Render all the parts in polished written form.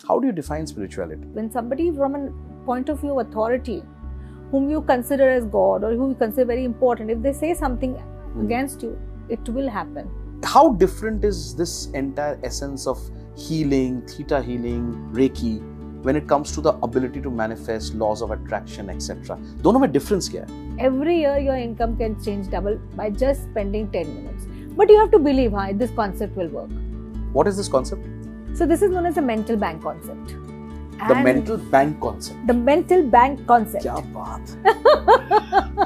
How do you define spirituality? When somebody from a point of view of authority, whom you consider as God or who you consider very important, if they say something against you, it will happen. How different is this entire essence of healing, theta healing, Reiki, when it comes to the ability to manifest laws of attraction, etc.? दोनों में difference क्या है? Every year your income can change double by just spending 10 minutes. But you have to believe this concept will work. What is this concept? So this is known as the mental bank concept. The mental bank concept. The mental bank concept. क्या बात?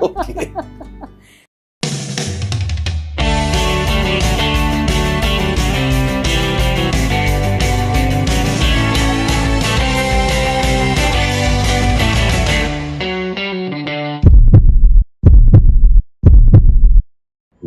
Okay.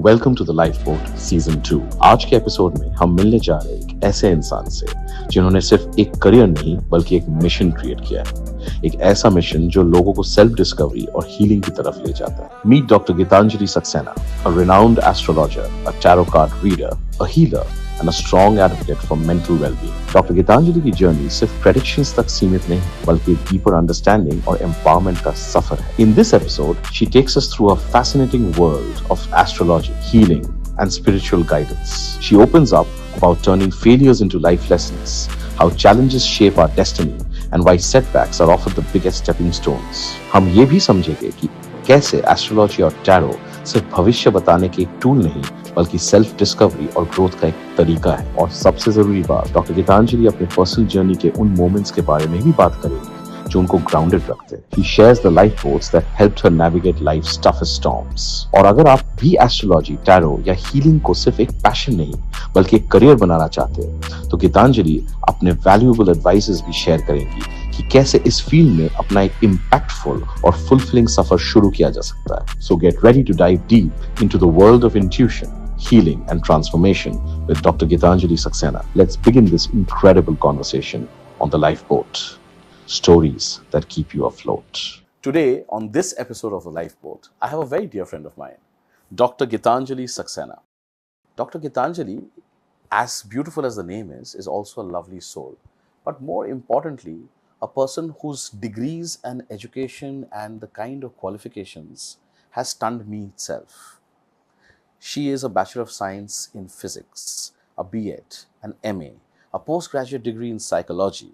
Welcome to the Lifeboat season 2। आज के episode में हम मिलने जा रहे हैं एक ऐसे इंसान से जिन्होंने सिर्फ एक करियर नहीं बल्कि एक मिशन क्रिएट किया है। एक ऐसा मिशन जो लोगों को सेल्फ डिस्कवरी और हीलिंग की तरफ ले जाता है। Meet doctor Geetanjali Saxena, a renowned astrologer, a tarot card reader, a healer and a strong advocate for mental well-being. Doctor Geetanjali की जर्नी सिर्फ प्रेडिक्शंस तक सीमित नहीं बल्कि डीपर अंडरस्टैंडिंग और एम्पावरमेंट का सफर है। In this episode, she takes us through a fascinating world of astrology, healing and spiritual guidance. She opens up about turning failures into life lessons, how challenges shape our destiny and why setbacks are often the biggest stepping stones. हम ये भी समझेंगे कि कैसे astrology और tarot सिर्फ भविष्य बताने के एक टूल नहीं बल्कि सेल्फ डिस्कवरी और ग्रोथ का एक तरीका है। और सबसे जरूरी बात, डॉक्टर गीतांजलि अपने पर्सनल जर्नी के उन मोमेंट्स के बारे में भी बात करेंगे जो उनको ग्राउंडेड रखते हैं। She shares the lifeboats that helped her navigate life's toughest storms. और अगर आप भी एस्ट्रोलॉजी, टैरो या हीलिंग को सिर्फ एक पैशन नहीं बल्कि एक करियर बनाना चाहते हैं तो गीतांजलि अपने वैल्यूएबल एडवाइसेस भी शेयर करेंगी कि कैसे इस फील्ड में अपना एक इम्पैक्टफुल और फुलफिलिंग सफर शुरू किया जा सकता है। So get ready to dive deep into the world of intuition, healing and transformation with Dr. Gitanjali Saxena. Let's begin this incredible conversation on the lifeboat. Stories that keep you afloat. Today, on this episode of The Lifeboat, I have a very dear friend of mine, Dr. Gitanjali Saxena. Dr. Gitanjali, as beautiful as the name is also a lovely soul. But more importantly, a person whose degrees and education and the kind of qualifications has stunned me itself. She is a Bachelor of Science in Physics, a B.Ed, an M.A., a postgraduate degree in Psychology,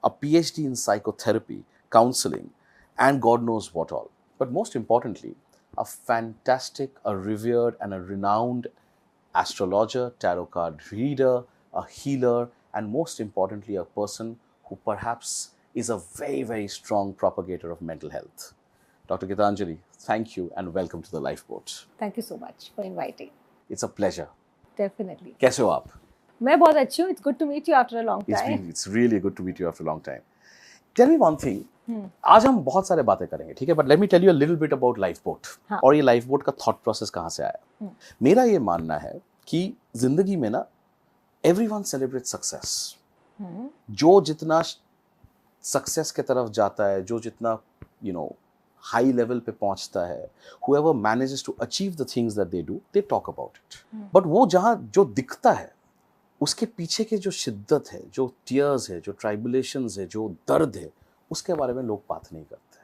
a PhD in Psychotherapy, Counseling, and God knows what all. But most importantly, a fantastic, a revered and a renowned astrologer, tarot card reader, a healer, and most importantly, a person who perhaps is a very, very strong propagator of mental health. Dr. Gitanjali, thank you and welcome to the Lifeboat. Thank you so much for inviting. It's a pleasure. Definitely. कैसे हो आप? मैं बहुत अच्छी हूँ. It's good to meet you after a long time. It's really good to meet you after a long time. Tell me one thing. आज हम बहुत सारे बातें करेंगे, ठीक है? But let me tell you a little bit about Lifeboat. और ये Lifeboat का thought process कहाँ से आया? मेरा ये मानना है कि जिंदगी में ना everyone celebrates success. जो जितना सक्सेस की तरफ जाता है, जो जितना हाई लेवल पे पहुंचता है, whoever manages to achieve the things that they do, they talk about it. But वो जहाँ जो दिखता है उसके पीछे के जो शिद्दत है, जो टीयर्स है, जो ट्राइबुलेशंस है, जो दर्द है, उसके बारे में लोग बात नहीं करते।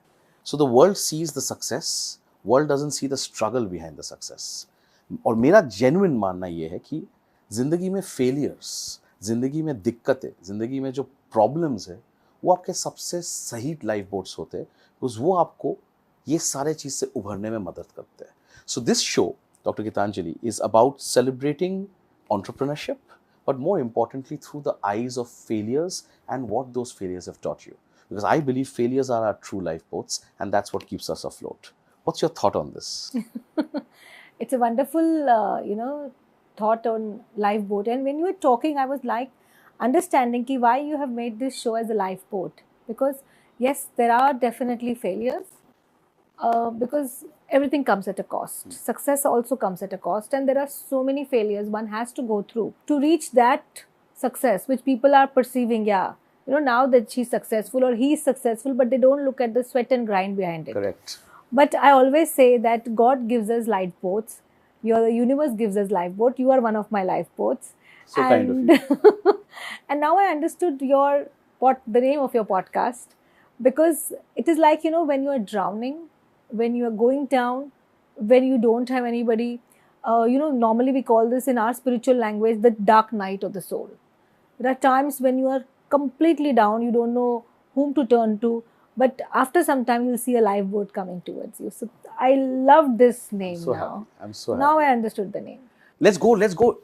So the world sees the success, world doesn't see the struggle behind the success. और मेरा जेन्युइन मानना ये है कि जिंदगी में फेलियर्स, जिंदगी में दिक्कतें, जिंदगी में जो प्रॉब्लम्स है वो आपके सबसे सही लाइफ बोट्स होते हैं, बिकॉज वो आपको ये सारे चीज़ से उभरने में मदद करते हैं। So this show, doctor Geetanjali, is about celebrating entrepreneurship, but more importantly through the eyes of failures and what those failures have taught you. Because I believe failures are our true lifeboats and that's what keeps us afloat. What's your thought on this? It's a wonderful, thought on lifeboat. And when you were talking, I was like understanding why you have made this show as a lifeboat. Because yes, there are definitely failures. Because everything comes at a cost. Success also comes at a cost, and there are so many failures one has to go through to reach that success which people are perceiving. Now that she's successful or he's successful, but they don't look at the sweat and grind behind it. Correct. But I always say that God gives us lifeboats. The universe gives us lifeboat. You are one of my lifeboats. So kind of you. And now I understood your the name of your podcast, because it is like, when you are drowning, when you are going down, when you don't have anybody. Normally we call this in our spiritual language the dark night of the soul. There are times when you are completely down, you don't know whom to turn to, but after some time you'll see a lifeboat coming towards you. So I love this name so now. I'm so happy. Now I understood the name. Let's go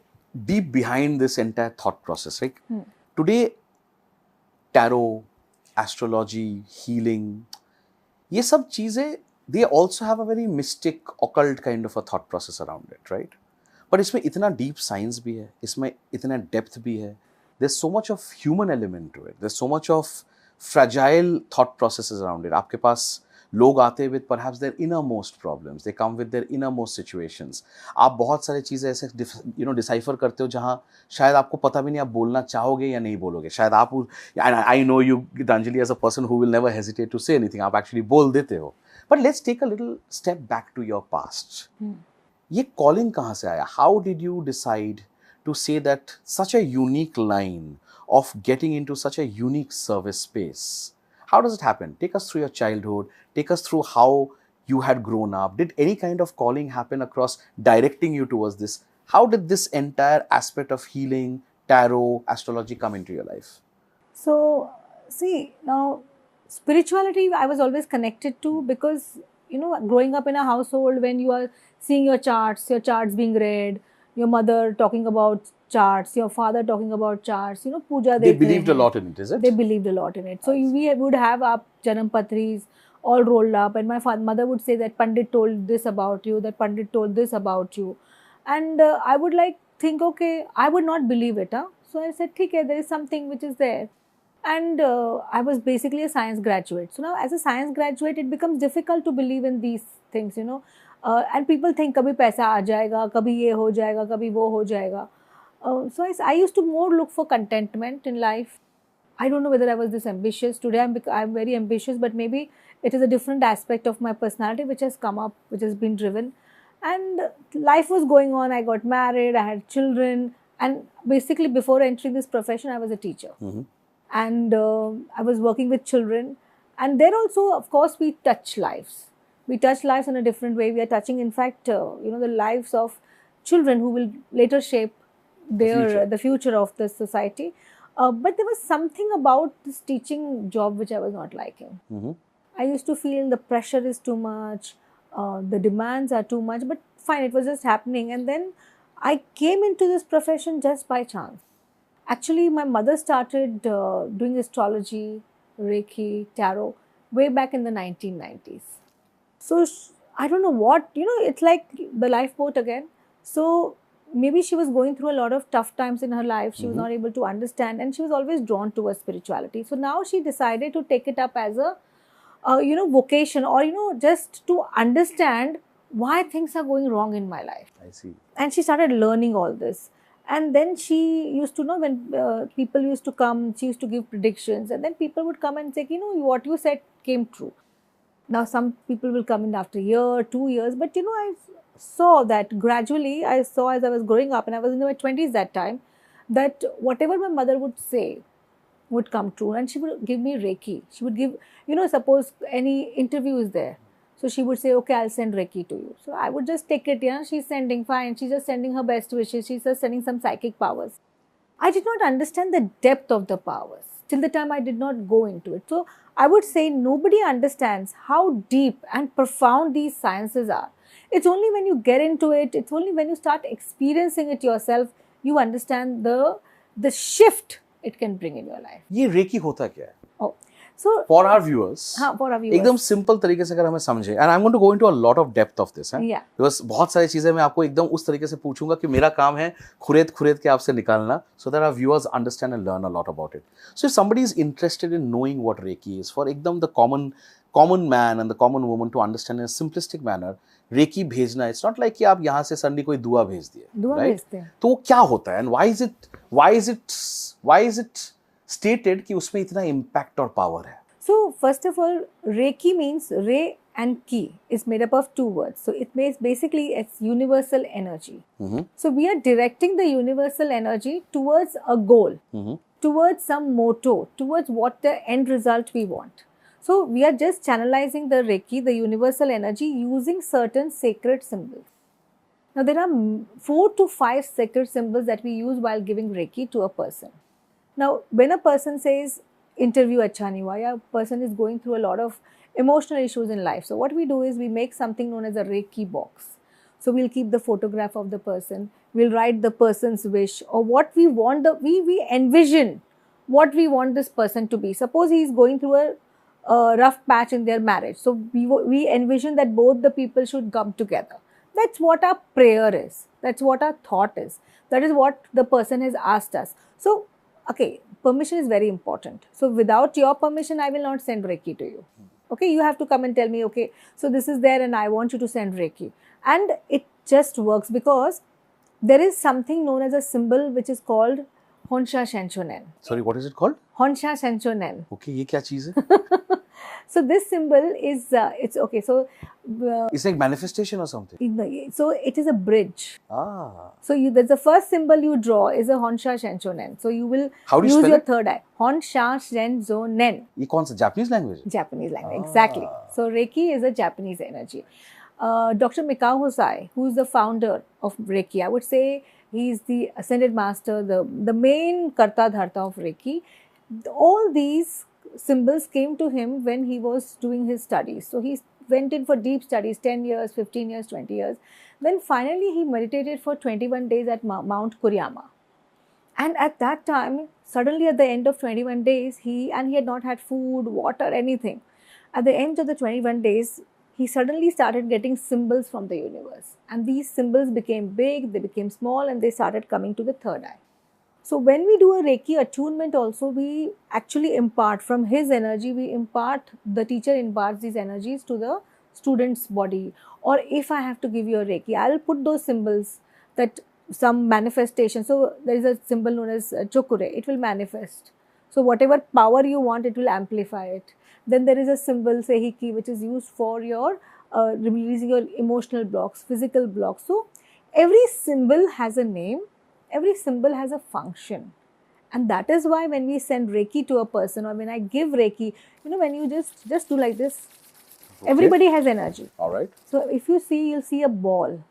deep behind this entire thought process. Right? Today, tarot, astrology, healing, ये सब चीजें, they also have a very mystic, occult kind of a thought process around it, right? But इसमें इतना deep science भी है, इसमें इतना depth भी है. There's so much of human element to it. There's so much of fragile thought processes around it. आपके पास लोग आते with perhaps their innermost problems. They come with their innermost situations. आप बहुत सारी चीज़ें ऐसे decipher करते हो जहाँ शायद आपको पता भी नहीं आप बोलना चाहोगे या नहीं बोलोगे. शायद आप, I know you, Gitanjali, as a person who will never hesitate to say anything. आप actually बोल देते हो. But let's take a little step back to your past. ये calling कहाँ से आया? How did you decide to say that such a unique line of getting into such a unique service space? How does it happen? Take us through your childhood. Take us through how you had grown up. Did any kind of calling happen across directing you towards this? How did this entire aspect of healing, tarot, astrology come into your life? So, see, now spirituality I was always connected to, because, growing up in a household, when you are seeing your charts being read, your mother talking about charts, your father talking about charts, puja. They believed a lot in it, is it? They believed a lot in it. So we would have our Janam Patris all rolled up, and my mother would say that Pandit told this about you, that Pandit told this about you. And I would think, okay, I would not believe it. So I said, okay, there is something which is there. And I was basically a science graduate. So now as a science graduate, it becomes difficult to believe in these things, and people think कभी पैसा आ जाएगा, कभी ये हो जाएगा, कभी वो हो जाएगा. So I used to more look for contentment in life. I don't know whether I was this ambitious. Today I'm very ambitious, but maybe it is a different aspect of my personality which has come up, which has been driven. And life was going on. I got married, I had children, and basically before entering this profession, I was a teacher. And I was working with children. And there also, of course, we touch lives. We touch lives in a different way. We are touching, in fact, the lives of children who will later shape the future of the society. But there was something about this teaching job which I was not liking. I used to feel the pressure is too much, the demands are too much, but fine, it was just happening. And then I came into this profession just by chance. Actually, my mother started doing astrology, Reiki, tarot way back in the 1990s. So I don't know what, it's like the lifeboat again. So maybe she was going through a lot of tough times in her life. She was not able to understand, and she was always drawn towards spirituality. So now she decided to take it up as a, vocation, or, just to understand why things are going wrong in my life. I see. And she started learning all this. And then she used to know when people used to come, she used to give predictions, and then people would come and say, what you said came true. Now some people will come in after a year, 2 years, but I saw that gradually, as I was growing up, and I was in my 20s that time, that whatever my mother would say would come true. And she would give me Reiki. She would give, suppose any interview is there. So she would say, okay, I'll send Reiki to you. So I would just take it, she's sending, fine. She's just sending her best wishes. She's just sending some psychic powers. I did not understand the depth of the powers till the time I did not go into it. So I would say nobody understands how deep and profound these sciences are. It's only when you get into it, it's only when you start experiencing it yourself, you understand the shift it can bring in your life. ये Reiki होता क्या है? Oh. So, for our viewers, एकदम simple तरीके से अगर हमें समझे, and I'm going to go into a lot of depth of this, because बहुत सारी चीजें मैं आपको एकदम उस तरीके से पूछूंगा कि मेरा काम है खुरेद के आपसे निकालना, so that our viewers understand and learn a lot about it. So if somebody is interested in knowing what Reiki is, for एकदम the common man and the common woman to understand in a simplistic manner, Reiki भेजना, it's not like कि आप यहाँ से suddenly कोई दुआ भेज दिए, right? तो वो क्या होता है, and why is it stated कि उसमें इतना impact और power है? So first of all, Reiki means Re and Ki is made up of 2 words. So it means basically it's universal energy. So we are directing the universal energy towards a goal, towards some motto, towards what the end result we want. So we are just channelizing the Reiki, the universal energy, using certain sacred symbols. Now there are 4 to 5 sacred symbols that we use while giving Reiki to a person. Now when a person says interview acha nahi hua, a person is going through a lot of emotional issues in life. So what we do is we make something known as a Reiki box. So we'll keep the photograph of the person, we'll write the person's wish or what we want, we envision what we want this person to be. Suppose he is going through a rough patch in their marriage. So we envision that both the people should come together. That's what our prayer is. That's what our thought is. That is what the person has asked us. So, okay, permission is very important. So without your permission, I will not send Reiki to you. Okay, you have to come and tell me, okay, so this is there and I want you to send Reiki. And it just works because there is something known as a symbol which is called Honsha Shenchonen. Sorry, what is it called? Honsha Shenchonen. Okay, ये क्या चीज़ है? So this symbol is, it's okay, so... it's like manifestation or something? So it is a bridge. Ah. So there's the first symbol you draw is a Honsha Shenchonen. So you will use your third eye. Honsha Shenchonen. ये कौन सा Japanese language? Japanese language, exactly. So Reiki is a Japanese energy. Dr. Mikao Hokusai, who is the founder of Reiki, I would say he is the ascended master, the main Karta Dharta of Reiki. All these symbols came to him when he was doing his studies. So he went in for deep studies, 10 years, 15 years, 20 years. Then finally he meditated for 21 days at Mount Kuriyama. And at that time, suddenly at the end of 21 days, he had not had food, water, anything. At the end of the 21 days, he suddenly started getting symbols from the universe. And these symbols became big, they became small, and they started coming to the third eye. So when we do a Reiki attunement also, we actually impart from his energy, the teacher imparts these energies to the student's body. Or if I have to give you a Reiki, I'll put those symbols, that some manifestation. So there is a symbol known as Chokure, it will manifest. So whatever power you want, it will amplify it. Then there is a symbol, Seihiki, which is used for your releasing your emotional blocks, physical blocks. So every symbol has a name. Every symbol has a function. And that is why when we send Reiki to a person or when I give Reiki, when you just do like this, okay. Everybody has energy. All right. So if you see, you'll see a ball.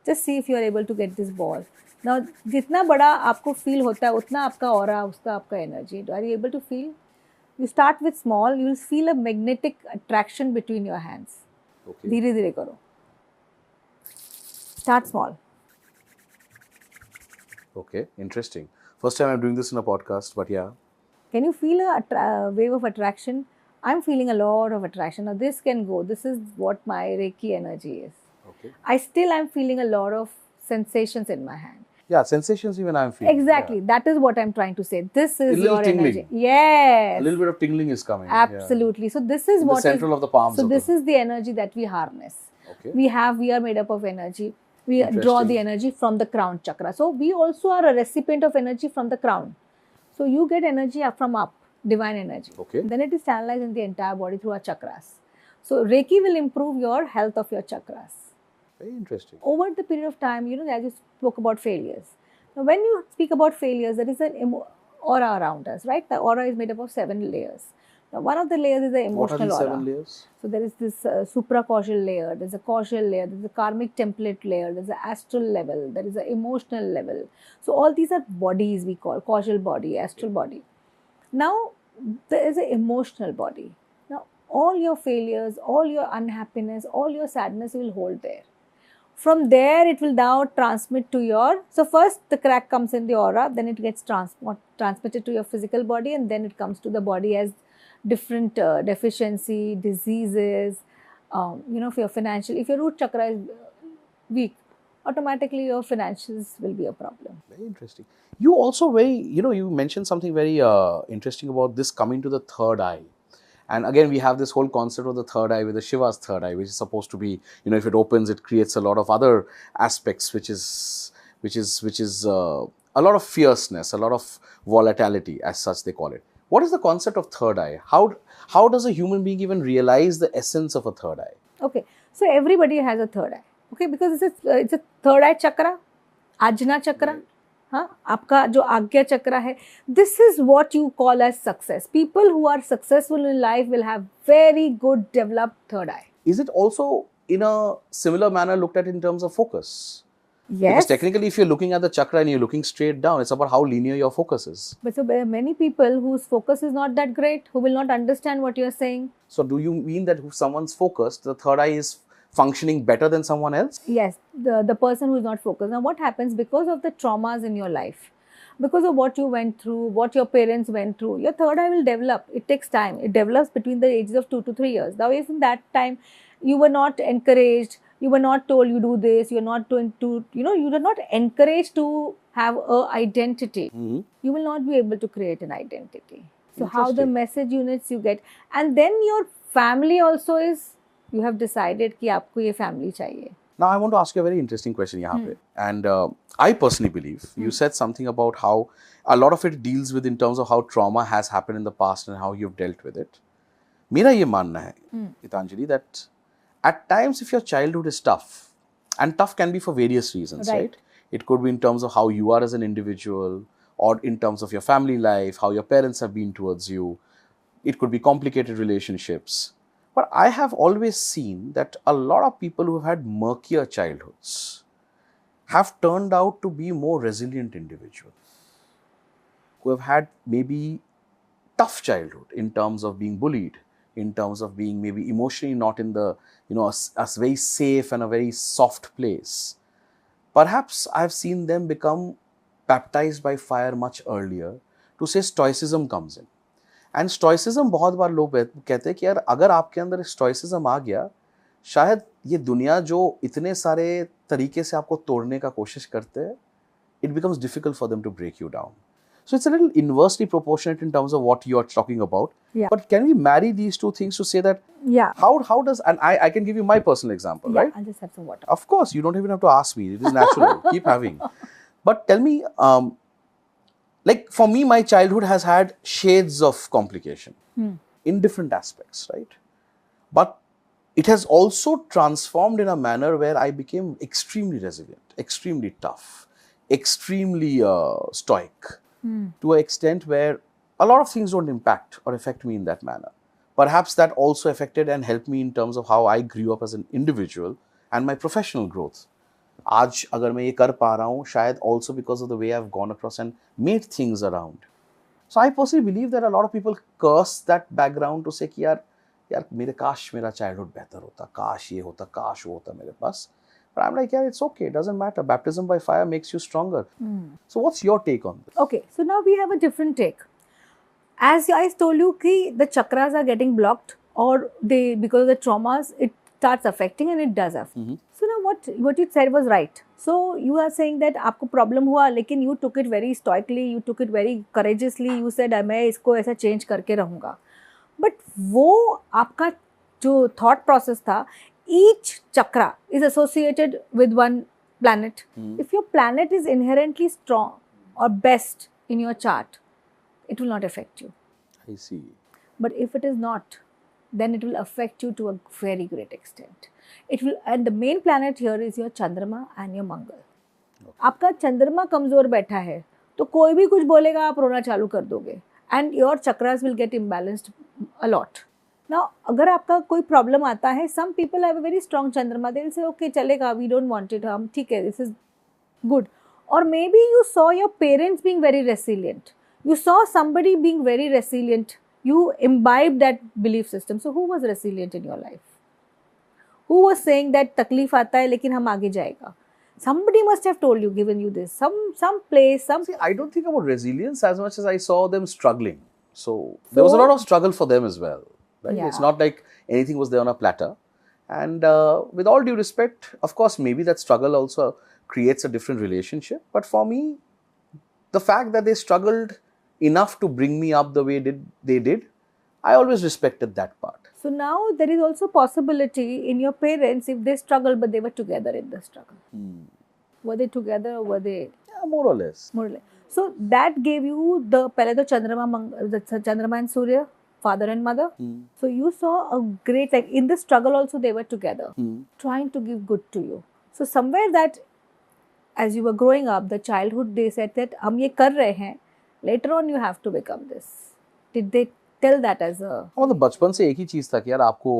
Just see if you are able to get this ball. Now, जितना बड़ा आपको feel होता है, उतना आपका aura, उसका आपका energy. Are you able to feel? You start with small, you will feel a magnetic attraction between your hands. Okay. धीरे धीरे करो. Start small. Okay, interesting. First time I'm doing this in a podcast, but yeah. Can you feel a wave of attraction? I'm feeling a lot of attraction. Now this can go. This is what my Reiki energy is. Okay. I'm feeling a lot of sensations in my hand. Yeah, sensations even I'm feeling. Exactly. Yeah. That is what I'm trying to say. This is your energy. Yes. A little bit of tingling is coming. Absolutely. Yeah. So this is in what the central of the palms. So this is the energy that we harness. Okay. We are made up of energy. We draw the energy from the crown chakra. So we also are a recipient of energy from the crown. So you get energy from up, divine energy. Okay. Then it is channelized in the entire body through our chakras. So Reiki will improve your health of your chakras. Very interesting. Over the period of time, as you spoke about failures. Now when you speak about failures, there is an aura around us, right? The aura is made up of 7 layers. Now, one of the layers is the emotional aura. What are the 7 layers? So there is this supracausal layer, there is a causal layer, there is a karmic template layer, there is an astral level, there is an emotional level. So all these are bodies we call, causal body, astral body. Now there is an emotional body. Now all your failures, all your unhappiness, all your sadness you will hold there. From there it will now transmit to your, so first the crack comes in the aura, then it gets transmitted to your physical body, and then it comes to the body as different deficiency, diseases, for your financial, if your root chakra is weak, automatically your financials will be a problem. Very interesting. You also you mentioned something very interesting about this coming to the third eye. And again, we have this whole concept of the third eye with the Shiva's third eye, which is supposed to be, if it opens, it creates a lot of other aspects, which is a lot of fierceness, a lot of volatility, as such they call it. What is the concept of third eye? How does a human being even realize the essence of a third eye? Okay, so everybody has a third eye. Okay, because it's a third eye chakra, Ajna chakra. Right. हाँ, आपका जो आज्ञा चक्र है, this is what you call as success. People who are successful in life will have very good developed third eye. Is it also in a similar manner looked at in terms of focus? Because Yes, technically, if you're looking at the chakra and you're looking straight down, it's about how linear your focus is. but so there are many people whose focus is not that great, who will not understand what you're saying. So, do you mean that if someone's focused, the third eye is functioning better than someone else? Yes, the person who is not focused. Now, what happens because of the traumas in your life, because of what you went through, what your parents went through, your third eye will develop. It takes time. It develops between the ages of 2 to 3 years. Now, in that time, you were not encouraged. You were not told you do this. You're not going to, you are not encouraged to have a identity. Mhm. You will not be able to create an identity. So, how the Interesting. message units you get, and then your family also is. You have decided कि आपको ये family चाहिए. Now, I want to ask you a very interesting question यहाँ पे. And I personally believe you said something about how a lot of it deals with in terms of how trauma has happened in the past and how you've dealt with it. मेरा ये मानना है, Gitanjali, that at times if your childhood is tough, and tough can be for various reasons, Right. right? It could be in terms of how you are as an individual, or in terms of your family life, how your parents have been towards you. It could be complicated relationships. But I have always seen that a lot of people who have had murkier childhoods have turned out to be more resilient individuals, who have had maybe tough childhood in terms of being bullied, in terms of being maybe emotionally not in the, a very safe and a very soft place. Perhaps I've seen them become baptized by fire much earlier to say stoicism comes in. And stoicism बहुत बार लोग कहते हैं कि यार अगर आपके अंदर स्टॉइसिज्म आ गया, शायद ये दुनिया जो इतने सारे तरीके से आपको तोड़ने का कोशिश करते हैं, it becomes difficult for them to break you down. So it's a little inversely proportionate in terms of what you are talking about. Yeah. But can we marry these two things to say that Yeah. how does, and I can give you my personal example, Yeah, right? I'll just have some water. Of course, you don't even have to ask me. It is natural. Keep having. But tell me, like for me, my childhood has had shades of complication in different aspects, right? But it has also transformed in a manner where I became extremely resilient, extremely tough, extremely stoic, to an extent where a lot of things don't impact or affect me in that manner. Perhaps that also affected and helped me in terms of how I grew up as an individual and my professional growth. आज अगर मैं ये कर पा रहा हूँ, शायद also because of the way I've gone across and made things around. So I personally believe that a lot of people curse that background to say कि यार मेरे काश मेरा childhood बेहतर होता, काश ये होता, काश वो होता मेरे पास. But I'm like, yeah, it's okay, it doesn't matter. Baptism by fire makes you stronger. So what's your take on this? Okay, so now we have a different take. As I told you, ki the chakras are getting blocked, or they, because of the traumas, it starts affecting, and it does affect. So now what you said was right. So you are saying that आपको problem हुआ, लेकिन you took it very stoically, you took it very courageously. You said मैं इसको ऐसा change करके रहूँगा. But वो आपका जो thought process था, each chakra is associated with one planet. If your planet is inherently strong or best in your chart, it will not affect you. I see. But if it is not, then it will affect you to a very great extent. It will, and the main planet here is your Chandrama and your Mangal. आपका चंद्रमा कमजोर बैठा है, तो कोई भी कुछ बोलेगा आप रोना चालू कर दोगे. And your chakras will get imbalanced a lot. Now, अगर आपका कोई problem आता है, some people have a very strong Chandrama. They will say, okay, चलेगा, we don't want it, हम ठीक है, this is good. Or maybe you saw your parents being very resilient. You saw somebody being very resilient. You imbibed that belief system. So who was resilient in your life? Who was saying that तकलीफ आता है लेकिन हम आगे जाएगा? Somebody must have told you, given you this. Some place, some. See, I don't think about resilience as much as I saw them struggling. So there was a lot of struggle for them as well. Right? Yeah. It's not like anything was there on a platter. And with all due respect, of course, maybe that struggle also creates a different relationship. But for me, the fact that they struggled enough to bring me up the way they did, I always respected that part. So now there is also possibility in your parents, if they struggled but they were together in the struggle. Were they together or were they? Yeah, more or less. More or less. So that gave you the pehle to Chandrama and Surya, father and mother. So you saw a great, like in the struggle also they were together, trying to give good to you. So somewhere that, as you were growing up, the childhood, they said that हम ये कर रहे हैं, later on you have to become this. Did they tell that as a? मतलब बचपन से एक ही चीज था कि यार आपको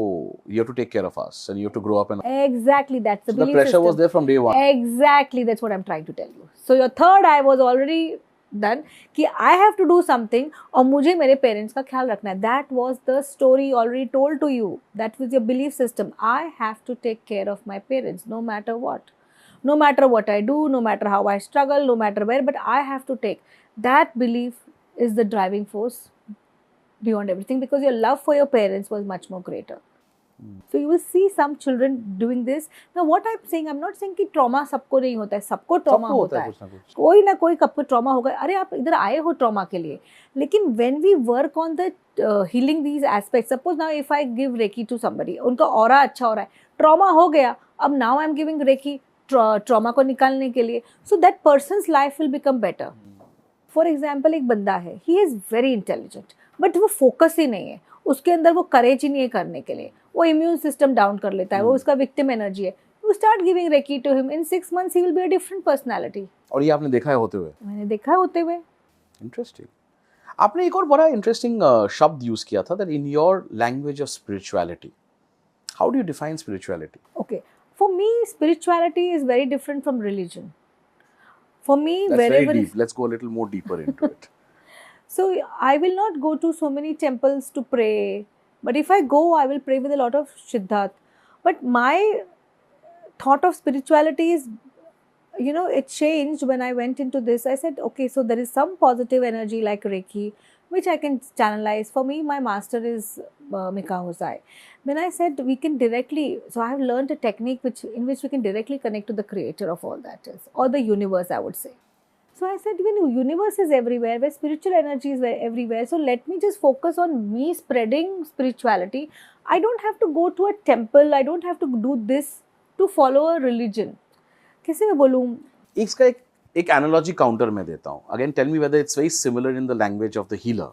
you have to take care of us and you have to grow up and Exactly, that's the so the belief pressure system. was there from day one. Exactly, that's what I'm trying to tell you. So your third eye was already done कि I have to do something और मुझे मेरे parents का ख्याल रखना है. That was the story already told to you. That was your belief system. I have to take care of my parents no matter what. No matter what I do, no matter how I struggle, no matter where, but I have to take. That belief is the driving force beyond everything because your love for your parents was much more greater. So you will see some children doing this. Now what I'm saying, I'm not saying कि trauma सबको नहीं होता है, सबको trauma होता है, कोई ना कोई कब trauma होगा. अरे आप इधर आए हो trauma के लिए, लेकिन when we work on the healing these aspects, suppose now if I give Reiki to somebody, उनका aura अच्छा हो रहा है, trauma हो गया, अब now I'm giving Reiki trauma को निकालने के लिए, so that person's life will become better. For example, एक बंदा है, he is very intelligent, but वो focus ही नहीं है, उसके अंदर वो courage ही नहीं है करने के लिए, वो immune system down कर लेता है, वो उसका victim energy है. You start giving Reiki to him, in 6 months he will be a different personality. और ये आपने देखा है होते हुए? मैंने देखा है होते हुए. Interesting. आपने एक और बड़ा interesting शब्द use किया था that in your language of spirituality. How do you define spirituality? Okay. For me, spirituality is very different from religion. For me, That's wherever very deep. Let's go a little more deeper into it. So I will not go to so many temples to pray, but if I go, I will pray with a lot of Siddhat. But my thought of spirituality is, you know, it changed when I went into this. I said, okay, so there is some positive energy like Reiki, which I can channelize. For me, my master is Mika Hosai. Then I said we can directly, so I have learned a technique in which we can directly connect to the creator of all that is, or the universe, I would say. So I said, when the universe is everywhere, where spiritual energy is everywhere, so let me just focus on me spreading spirituality. I don't have to go to a temple, I don't have to do this to follow a religion. कैसे मैं बोलूँ? इसका एक analogy counter मैं देता हूँ. Again, tell me whether it's very similar in the language of the healer.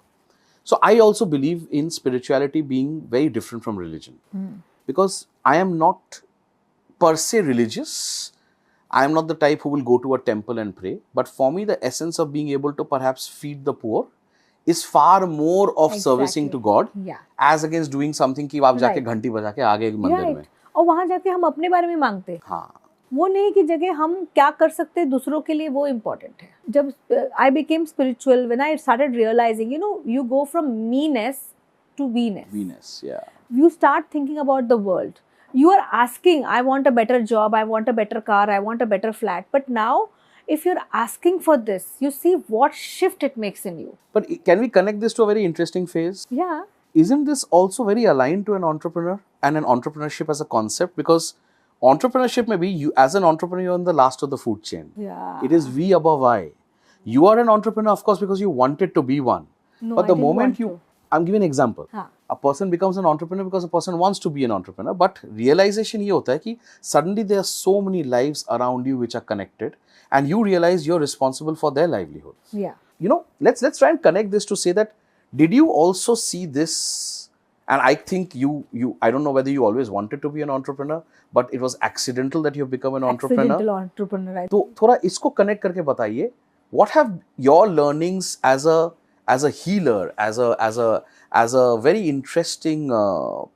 So I also believe in spirituality being very different from religion. Because I am not per se religious. I am not the type who will go to a temple and pray. But for me, the essence of being able to perhaps feed the poor is far more of servicing to God as against doing something कि आप जाके घंटी बजा के आगे मंदिर में. और वहाँ जाके हम अपने बारे में मांगते हैं. हाँ. वो नहीं कि जगह हम क्या कर सकते हैं दूसरों के लिए, वो इम्पोर्टेंट है. जब I became spiritual, when I started realizing, you know, you go from meanness to we-ness. We-ness, yeah. You start thinking about the world. You are asking, I want a better job, I want a better car, I want a better flat. But now, if you're asking for this, you see what shift it makes in you. But can we connect this to a very interesting phase? Yeah. Isn't this also very aligned to an entrepreneur and an entrepreneurship as a concept? Because entrepreneurship may be you as an entrepreneur on the last of the food chain. Yeah. It is we above I. You are an entrepreneur, of course, because you wanted to be one. No, but the I didn't moment want to. I'm giving an example. हाँ. A person becomes an entrepreneur because a person wants to be an entrepreneur. But realization ये होता है कि suddenly there are so many lives around you which are connected, and you realize you're responsible for their livelihood. Yeah. You know, let's try and connect this to say that, did you also see this? And I think you I don't know whether you always wanted to be an entrepreneur, but it was accidental that you've become an entrepreneur. Accidental entrepreneur. तो थोड़ा इसको connect करके बताइए. What have your learnings as a healer, as a very interesting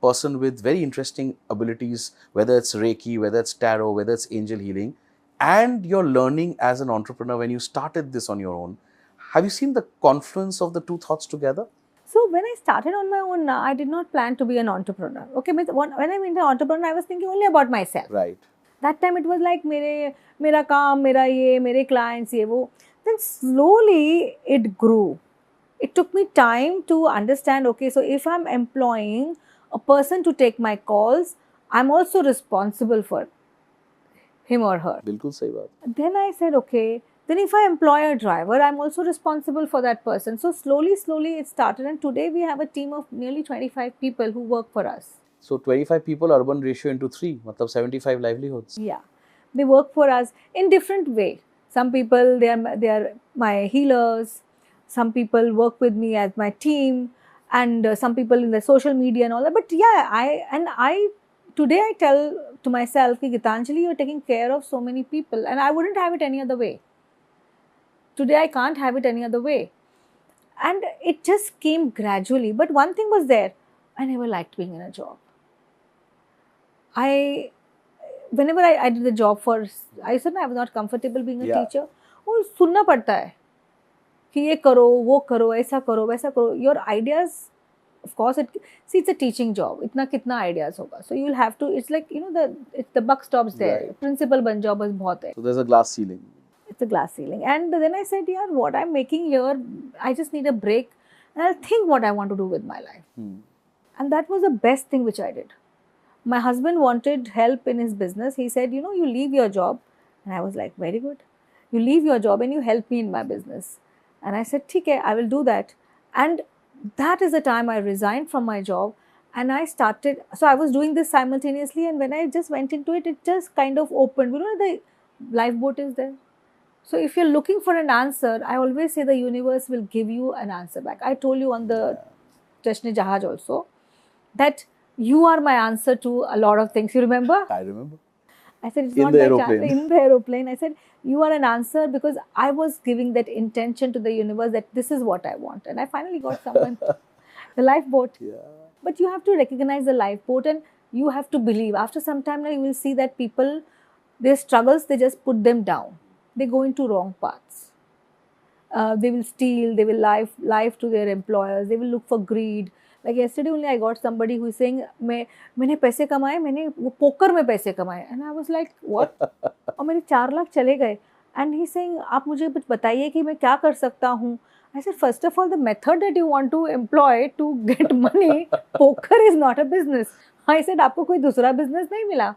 person with very interesting abilities, whether it's Reiki, whether it's tarot, whether it's angel healing, and your learning as an entrepreneur when you started this on your own, have you seen the confluence of the two thoughts together? So when I started on my own, I did not plan to be an entrepreneur. Okay, when I went to entrepreneur, I was thinking only about myself. Right. That time it was like मेरा काम, मेरा ये, मेरे clients ये वो. Then slowly it grew. It took me time to understand, okay, so if I'm employing a person to take my calls, I'm also responsible for him or her. बिल्कुल सही बात. Then I said, okay, then if I employ a driver, I'm also responsible for that person. So slowly it started, and today we have a team of nearly 25 people who work for us. So 25 people, urban ratio into 3, मतलब 75 livelihoods. Yeah, they work for us in different way. Some people, they are my healers. Some people work with me as my team, and some people in the social media and all that. But yeah, today I tell to myself, Gitanjali, you're taking care of so many people, and I wouldn't have it any other way. Today I can't have it any other way. And it just came gradually. But one thing was there, I never liked being in a job. Whenever I did the job for, I said I was not comfortable being a teacher. वो सुनना पड़ता है कि ये करो, वो करो, ऐसा करो, वैसा करो. Your ideas, of course, it's a teaching job. इतना कितना ideas होगा. So you'll have to. It's like the buck stops there. Right. Principal बन जाओ बस बहुत है. So there's a glass ceiling. It's a glass ceiling. And then I said, yeah, what I'm making here, I just need a break, and I'll think what I want to do with my life. And that was the best thing which I did. My husband wanted help in his business. He said, you leave your job. And I was like, very good. You leave your job and you help me in my business. And I said, okay, I will do that. And that is the time I resigned from my job. And I started, so I was doing this simultaneously. And when I just went into it, it just kind of opened. The lifeboat is there. So if you're looking for an answer, I always say the universe will give you an answer back. I told you on the Jashne Jahaj also that you are my answer to a lot of things. You remember? I remember. I said, it's In not the by aeroplane. chance. In the aeroplane. I said, you are an answer because I was giving that intention to the universe that this is what I want. And I finally got someone, the lifeboat. Yeah. But you have to recognize the lifeboat and you have to believe. After some time now, you will see that people, their struggles, they just put them down. They go into wrong paths. They will steal, they will lie to their employers, they will look for greed. Like yesterday only I got somebody who is saying, मैंने पैसे कमाए, मैंने वो poker में पैसे कमाए. And I was like, what? और मेरे 4 लाख चले गए. And he's saying, आप मुझे कुछ बताइए कि मैं क्या कर सकता हूँ. I said, first of all, the method that you want to employ to get money, poker is not a business. I said, आपको कोई दूसरा business नहीं मिला.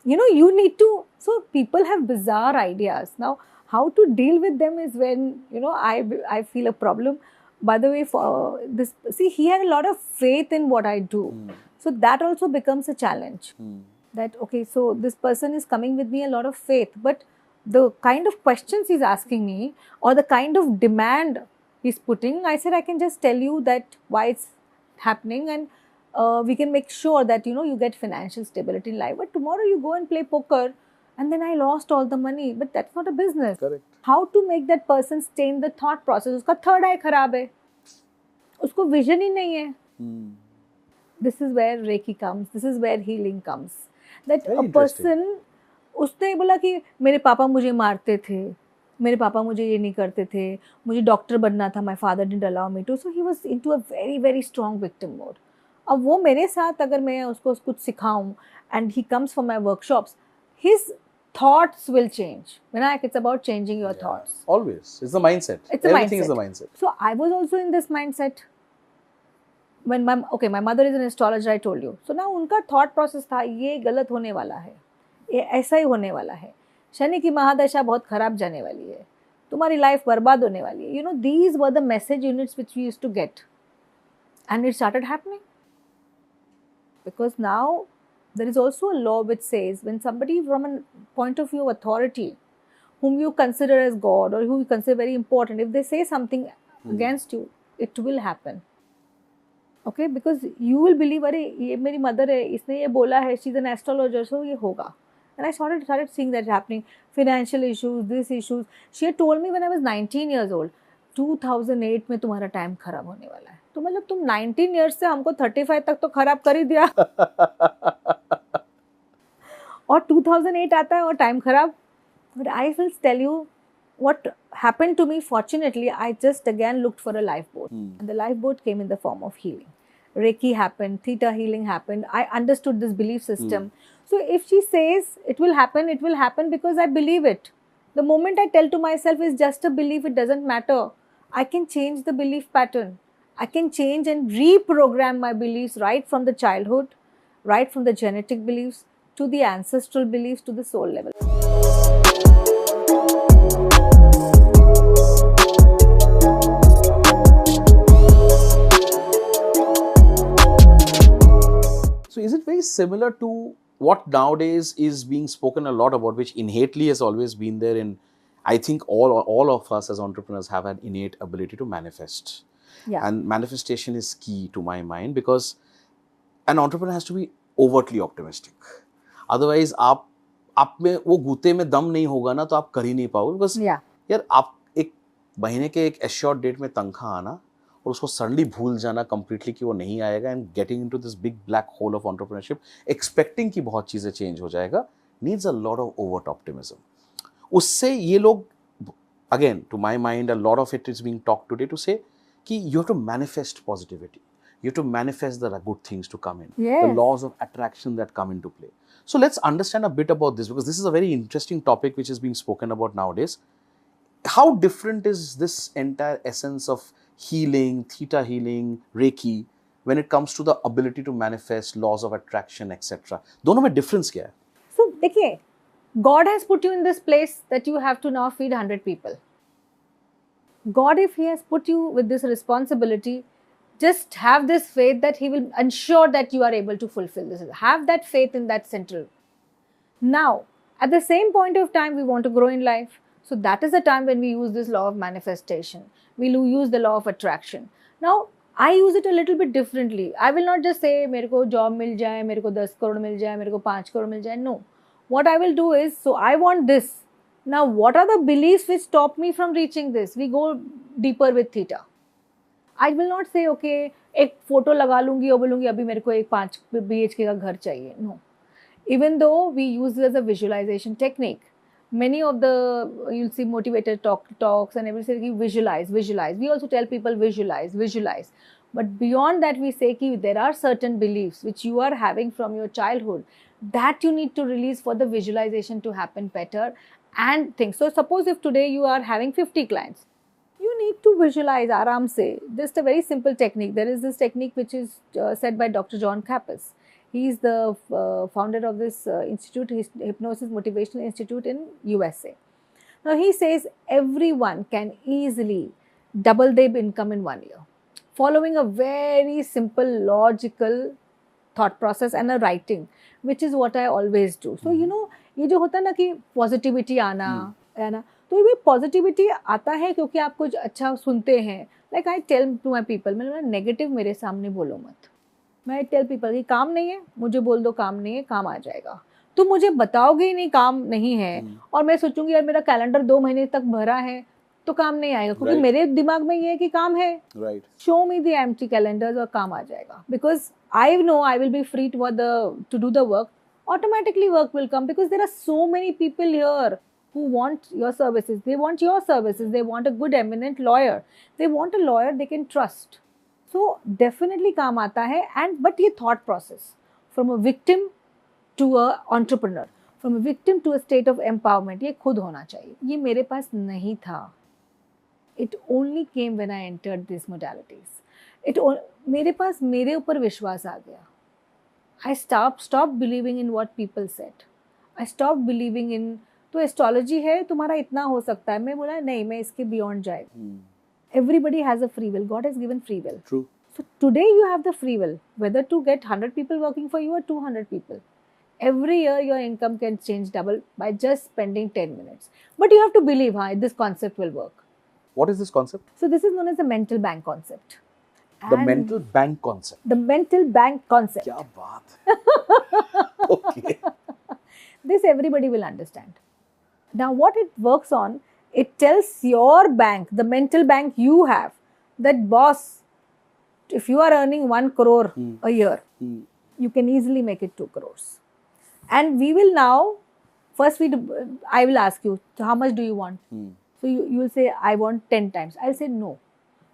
You need to, so people have bizarre ideas. Now, how to deal with them is when, I feel a problem. By the way, for this, see, he had a lot of faith in what I do. So that also becomes a challenge. That, okay, so this person is coming with me a lot of faith, but the kind of questions he's asking me or the kind of demand he's putting, I said, I can just tell you that why it's happening and we can make sure that, you get financial stability in life. But tomorrow you go and play poker and then I lost all the money. But that's not a business. Correct. How to make that person stay in the thought process? उसका third eye खराब है. उसको vision ही नहीं है. This is where Reiki comes. This is where healing comes. That Very a person, उसने बोला कि मेरे पापा मुझे मारते थे. मेरे पापा मुझे ये नहीं करते थे. मुझे डॉक्टर बनना था. My father didn't allow me to. So he was into a very, very strong victim mode. अब वो मेरे साथ अगर मैं उसको कुछ सिखाऊं and he comes for my workshops, his thoughts will change. Vinayak, it's about changing your thoughts. Always. It's the mindset. Everything is the mindset. So I was also in this mindset. When my mother is an astrologer, I told you. So now उनका thought process था ये गलत होने वाला है. ये ऐसा ही होने वाला है. शनि की महादशा बहुत खराब जाने वाली है. तुम्हारी life बर्बाद होने वाली है. These were the message units which we used to get. And it started happening. Because now there is also a law which says when somebody from a point of view of authority, whom you consider as God or who you consider very important, if they say something against you, it will happen. Okay, because you will believe, अरे ये मेरी mother है, इसने ये बोला है, she's an astrologer, so ये होगा. And I started seeing that happening. Financial issues, these issues. She had told me when I was 19 years old, 2008 में तुम्हारा time खराब होने वाला है. तो मतलब तुम 19 years से हमको 35 तक तो खराब कर ही दिया. और 2008 आता है और time खराब. But I will tell you what happened to me. Fortunately, I just again looked for a lifeboat. And the lifeboat came in the form of healing. Reiki happened, Theta healing happened. I understood this belief system. So if she says it will happen because I believe it. The moment I tell to myself it's just a belief, it doesn't matter. I can change the belief pattern. I can change and reprogram my beliefs right from the childhood, right from the genetic beliefs to the ancestral beliefs to the soul level. So is it very similar to what nowadays is being spoken a lot about, which innately has always been there in, I think all of us as entrepreneurs have an innate ability to manifest. Yeah. And manifestation is key to my mind because an entrepreneur has to be overtly optimistic. Otherwise आप में वो गूते में दम नहीं होगा ना, तो आप कर ही नहीं पाओगे. बस यार, आप एक महीने के एक एश्योर्ड डेट में तनख्वाह आना और उसको सडनली भूल जाना कंप्लीटली कि वो नहीं आएगा, and getting into this big black hole of entrepreneurship expecting कि बहुत चीजें चेंज हो जाएगा, needs a lot of overt optimism. उससे ये लोग, again to my mind a lot of it is being talked today to say कि you have to manifest positivity. You have to manifest the good things to come in. Yes. The laws of attraction that come into play. So let's understand a bit about this, because this is a very interesting topic which is being spoken about nowadays. How different is this entire essence of healing, theta healing, Reiki, when it comes to the ability to manifest, laws of attraction, etc. दोनों में difference क्या है? So देखिए, God has put you in this place that you have to now feed 100 people. God, if He has put you with this responsibility, just have this faith that He will ensure that you are able to fulfill this. Have that faith in that central. Now, at the same point of time, we want to grow in life. So that is the time when we use this law of manifestation. We use the law of attraction. Now, I use it a little bit differently. I will not just say, मेरे को job मिल जाए, मेरे को 10 करोड़ मिल जाए, मेरे को 5 करोड़ मिल जाए. No. What I will do is, so I want this. Now, what are the beliefs which stop me from reaching this? We go deeper with theta. I will not say, okay, एक photo लगा लूंगी और बोलूंगी अभी मेरे को एक 5 BHK का घर चाहिए. No. Even though we use it as a visualization technique, many of the, you'll see motivated talks and everything, visualize. We also tell people visualize. But beyond that, we say that there are certain beliefs which you are having from your childhood that you need to release for the visualization to happen better and things. So suppose if today you are having 50 clients, you need to visualize aaram se. Just a very simple technique. There is this technique which is said by Dr. John Kappas. He is the founder of this institute, Hypnosis Motivational Institute in USA. Now he says everyone can easily double their income in 1 year, following a very simple logical thought process and a writing, which is what I always do. So you know, ये जो होता है ना कि positivity आना है ना, तो ये पॉजिटिविटी आता है क्योंकि आप कुछ अच्छा सुनते हैं. Like I tell to my people, मैंने नेगेटिव मेरे सामने बोलो मत. मैं टेल पीपल कि काम नहीं है, मुझे बोल दो काम नहीं है, काम आ जाएगा. तुम मुझे बताओगे ही नहीं काम नहीं है, और मैं सोचूंगी यार मेरा कैलेंडर 2 महीने तक भरा है, तो काम नहीं आएगा, क्योंकि मेरे दिमाग में ये है कि काम है. Show me the empty calendars और काम आ जाएगा. Because I know I will be free to do the work. Automatically work will come, because there are so many people here who want your services. They want your services. They want a good eminent lawyer. They want a lawyer they can trust. So definitely काम आता है. And but ये thought process from a victim to a entrepreneur, from a victim to a state of empowerment, ये खुद होना चाहिए. ये मेरे पास नहीं था. It only came when I entered these modalities. मेरे पास मेरे ऊपर विश्वास आ गया. I stopped believing in what people said. I stopped believing in, तो एस्ट्रोलॉजी है तुम्हारा इतना हो सकता है. मैं बोला नहीं, मैं इसके बियॉन्ड जाएगा. Everybody has a free will. God has given free will. True. So today you have the free will, whether to get 100 people working for you or 200 people. Every year your income can change double by just spending 10 minutes. But you have to believe, this concept will work. What is this concept? So this is known as the mental bank concept. The mental bank concept. The mental bank concept. क्या बात है. Okay. This everybody will understand. Now what it works on, it tells your bank, the mental bank you have, that boss, if you are earning 1 crore a year, you can easily make it 2 crores. And we will now, first I will ask you, how much do you want? So you will say, I want 10 times. I'll say no.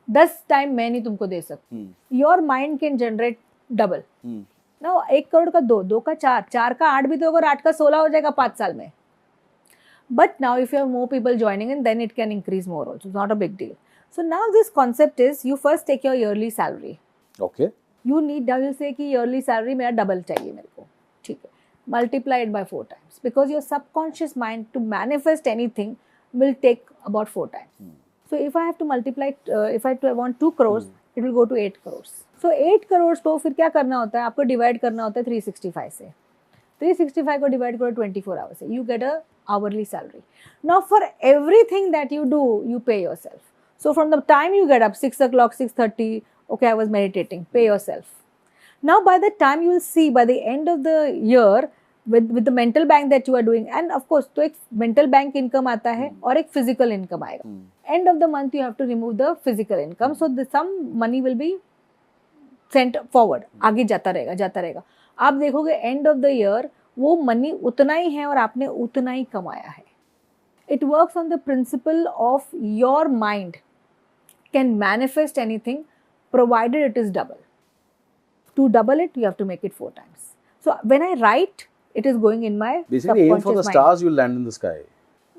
10 time मैं नहीं तुमको दे सकती. Your mind can generate double. Now 1 crore का 2 का 4 का 8 भी तो अगर 8 का 16 हो जाएगा 5 साल में. But now if you have more people joining in, then it can increase more also. Not a big deal. So now this concept is, you first take your yearly salary. Okay. You need, I will say कि yearly salary मेरा double चाहिए मेरे को. ठीक है. Multiply it by 4 times, because your subconscious mind to manifest anything will take about 4 times. So if I have to multiply, if I want 2 crores, it will go to 8 crores. So 8 crores को फिर क्या करना होता है, आपको divide करना होता है 365 से. 365 को डिवाइड करो 24 hours से. You get a hourly salary. Now for everything that you do, you pay yourself. So from the time you get up, 6 o'clock, 6:30, okay, I was meditating, pay yourself. Now, by the time you will see, by the end of the year, with the mental bank that you are doing, and of course, तो एक mental bank income आता है और एक physical income आएगा. End of the month, you have to remove the physical income, so some money will be sent forward. आगे जाता रहेगा. आप देखोगे end of the year वो money उतना ही है और आपने उतना ही कमाया है. It works on the principle of your mind can manifest anything provided it is double. To double it, you have to make it 4 times. So when I write, it is going in my basically aim for the mind. stars, you'll land in the sky.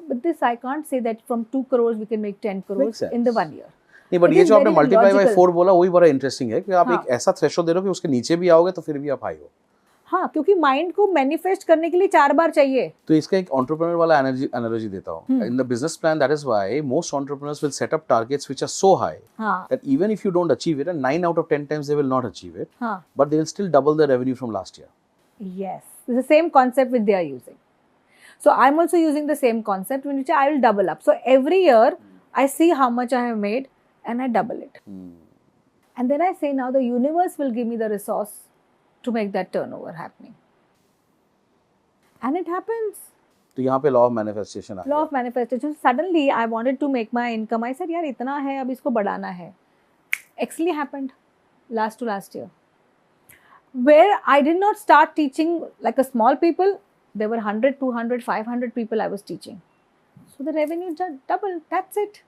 But this I can't say that from 2 crores we can make 10 crores in the 1 year. नहीं, but ये जो आपने multiply by 4 बोला वही बड़ा interesting है कि आप एक ऐसा threshold दे रहे हो कि उसके नीचे भी आओगे तो फिर भी आप हाई हो. हाँ, क्योंकि माइंड को मैनिफेस्ट करने के लिए 4 बार चाहिए. तो इसका एक एंटरप्रेन्योर वाला एनालॉजी देता हूँ. In the business plan, that is why most entrepreneurs will set up targets which are so high that even if you don't achieve it, and 9 out of 10 times they will not achieve it, but they will still double their revenue from last year. Yes, it's the same concept which they are using. So I'm also using the same concept in which I will double up. So every year I see how much I have made and I double it. And then I say now the universe will give me the resource to make that turnover happening. And it happens. तो यहाँ पे law of manifestation आ गया. Law of manifestation. Suddenly I wanted to make my income. I said यार इतना है अब इसको बढ़ाना है. Actually happened last year. Where I did not start teaching like a small people. There were 100, 200, 500 people I was teaching. So the revenue doubled. That's it.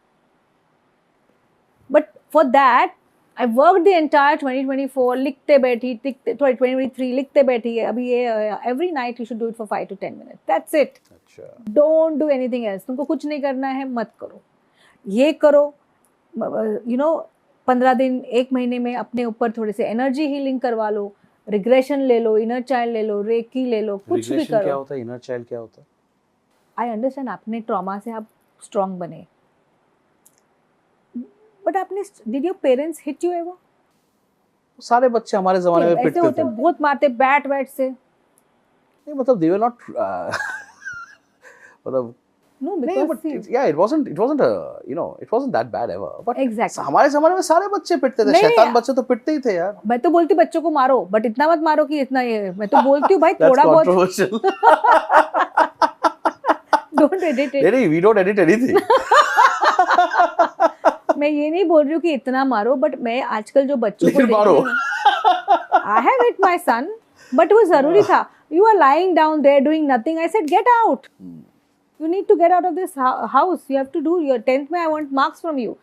But for that, I worked the entire 2024, लिखते बैठी, 2023 लिखते बैठी है. अभी ये every night you should do it for 5 to 10 minutes. That's it. अच्छा. Don't do anything else. तुमको कुछ नहीं करना है, मत करो. ये करो, you know, 15 दिन, 1 महीने में अपने ऊपर थोड़े से एनर्जी हीलिंग करवा लो, रिग्रेशन ले लो, इनर चाइल्ड ले लो, रेकी ले लो, कुछ भी करो. क्या होता है इनर चाइल्ड, क्या होता है? आई अंडरस्टैंड, अपने ट्रॉमा से आप स्ट्रॉन्ग बने. बट आपने, did your parents hit you ever? सारे बच्चे हमारे जमाने में पिटते थे. बहुत मारते बैट से. नहीं मतलब they were not मतलब no, because it wasn't you know, it wasn't that bad ever, but exactly हमारे जमाने में सारे बच्चे पिटते थे. शैतान बच्चे तो पिटते ही थे यार. मैं तो बोलती बच्चों को मारो, बट इतना मत मारो कि इतना ये. मैं तो बोलती हूँ भाई थोड़ा बहुत. Don't edit it. नहीं, we don't edit anything. मैं ये नहीं बोल रही हूँ कि इतना मारो, बट मैं आजकल जो बच्चों को मारो. I have hit my son, but वो जरूरी था. You are lying down there doing nothing. I said get out. You need to get out of this house. You have to do your 10th में I want marks from you.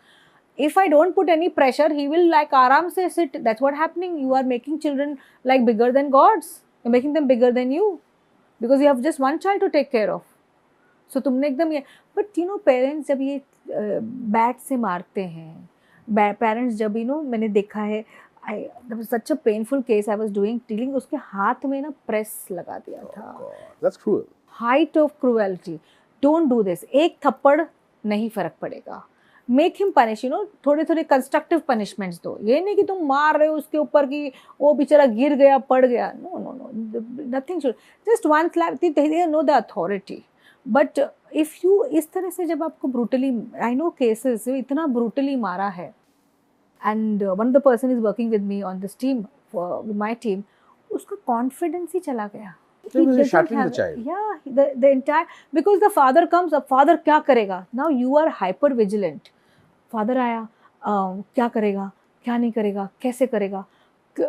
If I don't put any pressure, he will like आराम से sit. That's what happening. You are making children like bigger than gods. You're making them bigger than you because you have just one child to take care of. So तुमने एकदम ये. But you know parents जब ये bat से मारते हैं, parents जब मैंने देखा है, there was such a painful case I was dealing, उसके हाथ में ना प्रेस लगा दिया था. That's cruel. Height of cruelty. Don't do this. एक थप्पड़ नहीं फर्क पड़ेगा. Make him punish, थोड़े constructive punishments दो. ये नहीं कि तुम मार रहे हो उसके ऊपर कि वो बेचारा गिर गया, पड़ गया. No. Nothing should. Just one slap. They know the authority. But if you इस तरह से जब आपको brutally, I know cases इतना brutally मारा है, and one of the person is working with me on this team, with my team, उसका confidence ही चला गया. Shattering the child. Yeah, the entire, because the father comes up, father क्या करेगा? Now you are hyper vigilant. Father आया, क्या करेगा, क्या नहीं करेगा, कैसे करेगा,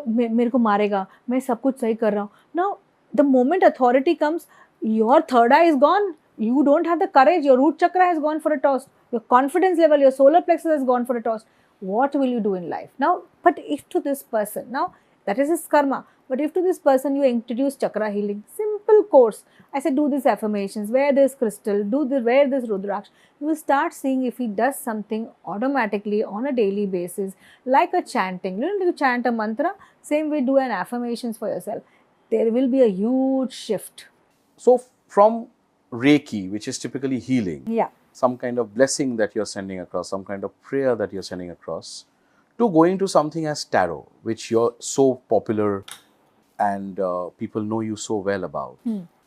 मेरे को मारेगा, मैं सब कुछ सही कर रहा हूँ. Now the moment authority comes, your third eye is gone. You don't have the courage. Your root chakra has gone for a toss. Your confidence level, your solar plexus has gone for a toss. What will you do in life? Now, but if to this person, now that is his karma. But if to this person you introduce chakra healing, simple course. I said do these affirmations, wear this crystal, wear this rudraksh. You will start seeing if he does something automatically on a daily basis, like a chanting. You don't need to chant a mantra. Same way, do an affirmations for yourself. There will be a huge shift. So from Reiki, which is typically healing, yeah, some kind of blessing that you're sending across, some kind of prayer that you're sending across, to going to something as tarot, which you're so popular and people know you so well about.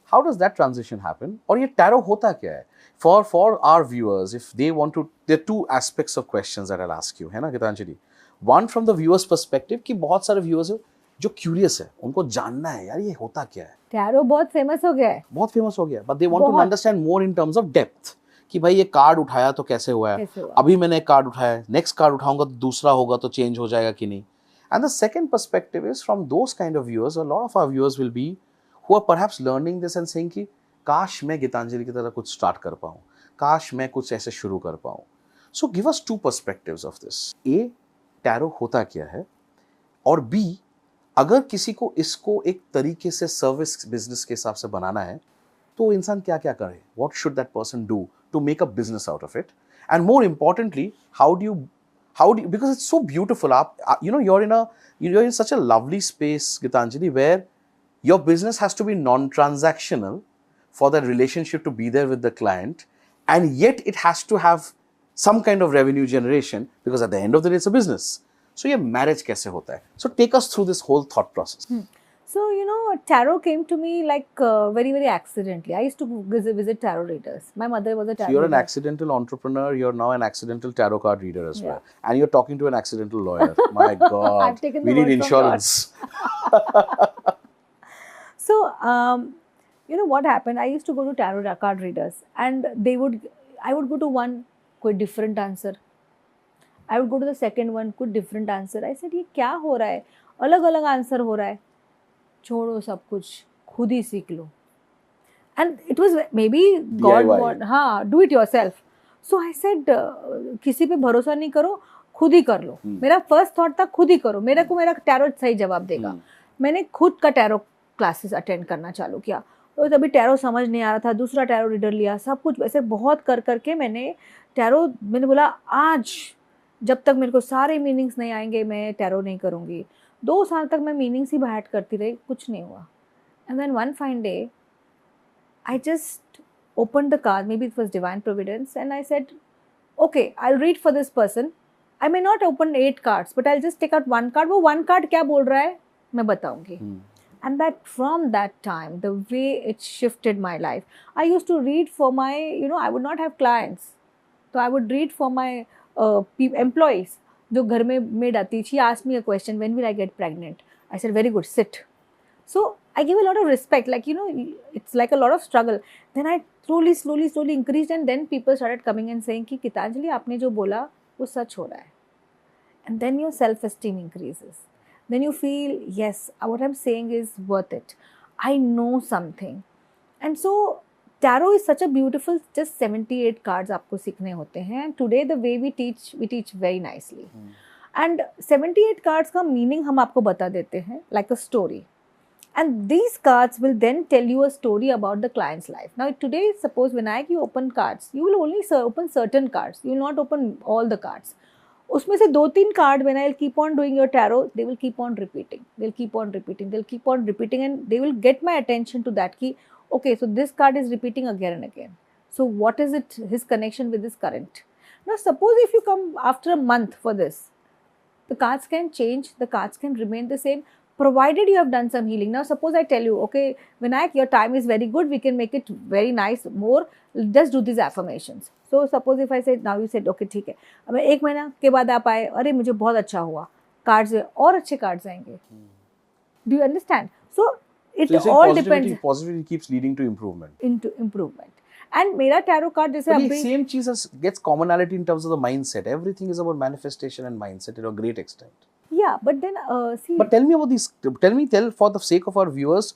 How does that transition happen? Or ये tarot होता क्या है? For our viewers, if they want to, there are two aspects of questions that I'll ask you, है ना Gitanjali? One from the viewer's perspective कि बहुत सारे viewers हैं जो क्यूरियस है, उनको जानना है यार ये होता क्या है। टैरो बहुत फेमस हो गया है, बहुत फेमस हो गया, but they want to understand more in terms of depth कि भाई ये कार्ड उठाया तो कैसे हुआ है, अभी मैंने एक कार्ड उठाया है, नेक्स्ट कार्ड उठाऊंगा तो दूसरा होगा तो चेंज हो जाएगा कि नहीं। And the second perspective is from those kind of viewers, a lot of our viewers will be who are perhaps learning this and saying कि काश मैं गीतांजलि की तरह कुछ स्टार्ट कर पाऊं, काश मैं कुछ ऐसे शुरू कर पाऊं। So give us two perspectives of this, a tarot होता क्या है, और बी अगर किसी को इसको एक तरीके से सर्विस बिजनेस के हिसाब से बनाना है तो इंसान क्या क्या करे, what should that person do to make a business out of it, and more importantly how do because it's so beautiful, you're in such a lovely space, Gitanjali, where your business has to be non-transactional for that relationship to be there with the client, and yet it has to have some kind of revenue generation, because at the end of the day it's a business. So ये marriage कैसे होता है? So take us through this whole thought process. So, tarot came to me like very, very accidentally. I used to visit tarot readers. My mother was a tarot reader. You're an accidental entrepreneur. You're now an accidental tarot card reader as well. And you're talking to an accidental lawyer. My God. I've taken the we need word insurance. So, what happened? I used to go to tarot card readers, and I would go to one, कोई different answer. I would go to the second one, कोई different answer. I said, ये क्या हो रहा है? अलग अलग answer हो रहा है. छोड़ो सब कुछ, खुद ही सीख लो. And it was maybe God want, हाँ, do it yourself. So I said, किसी पे भरोसा नहीं करो, खुद ही कर लो. मेरा फर्स्ट थॉट था खुद ही करो, मेरे को मेरा टैरो सही जवाब देगा. मैंने खुद का टैरो क्लासेस अटेंड करना चालू किया. तो तभी टैरो समझ नहीं आ रहा था, दूसरा टैरो रीडर लिया, सब कुछ ऐसे बहुत कर करके मैंने बोला आज जब तक मेरे को सारे मीनिंग्स नहीं आएंगे मैं टैरो नहीं करूँगी. 2 साल तक मैं मीनिंग्स ही बाहर करती रही, कुछ नहीं हुआ. And then one fine day I just opened the card, maybe it was divine providence, and I said, okay, I'll read for this person. I may not open 8 cards, but I'll just take out 1 card. वो 1 card क्या बोल रहा है मैं बताऊंगी. And that from that time, the way it shifted my life. I used to read for my, I would not have clients. So I would read for my employees. जो घर में maid आती, she asked me a question, when will I get pregnant? I said, very good, sit. So I give a lot of respect, like, it's like a lot of struggle. Then I slowly increased, and then people started coming and saying कि गीतांजलि आपने जो बोला वो सच हो रहा है. And then your self-esteem increases. Then you feel, yes, what I'm saying is worth it. I know something. And so tarot is such a beautiful, just 78 cards आपको सीखने होते हैं. And today the way we teach very nicely. And 78 cards का meaning हम आपको बता देते हैं, like a story. And these cards will then tell you a story about the client's life. Now today, suppose Vinayak, you open cards, you will only open certain cards. You will not open all the cards. उसमें से 2-3 cards, when I'll keep on doing your tarot, they will keep on repeating. They'll keep on repeating, and they will get my attention to that. Ki, okay, so this card is repeating again and again. So what is it? His connection with this current. Now suppose if you come after a month for this, the cards can change. The cards can remain the same, provided you have done some healing. Now suppose I tell you, okay, Vinayak, your time is very good, we can make it very nice, more, just do these affirmations. So suppose if I say, now you said, okay, ठीक है, अब 1 महीना के बाद आप आए, अरे मुझे बहुत अच्छा हुआ, कार्ड्स और अच्छे कार्ड्स आएंगे. Do you understand? So it all depends. Positivity keeps leading to improvement. And मेरा टैरो कार्ड जैसे अभी same चीज gets commonality in terms of the mindset. Everything is about manifestation and mindset to a great extent. Yeah, but then see. But tell me about these. Tell for the sake of our viewers,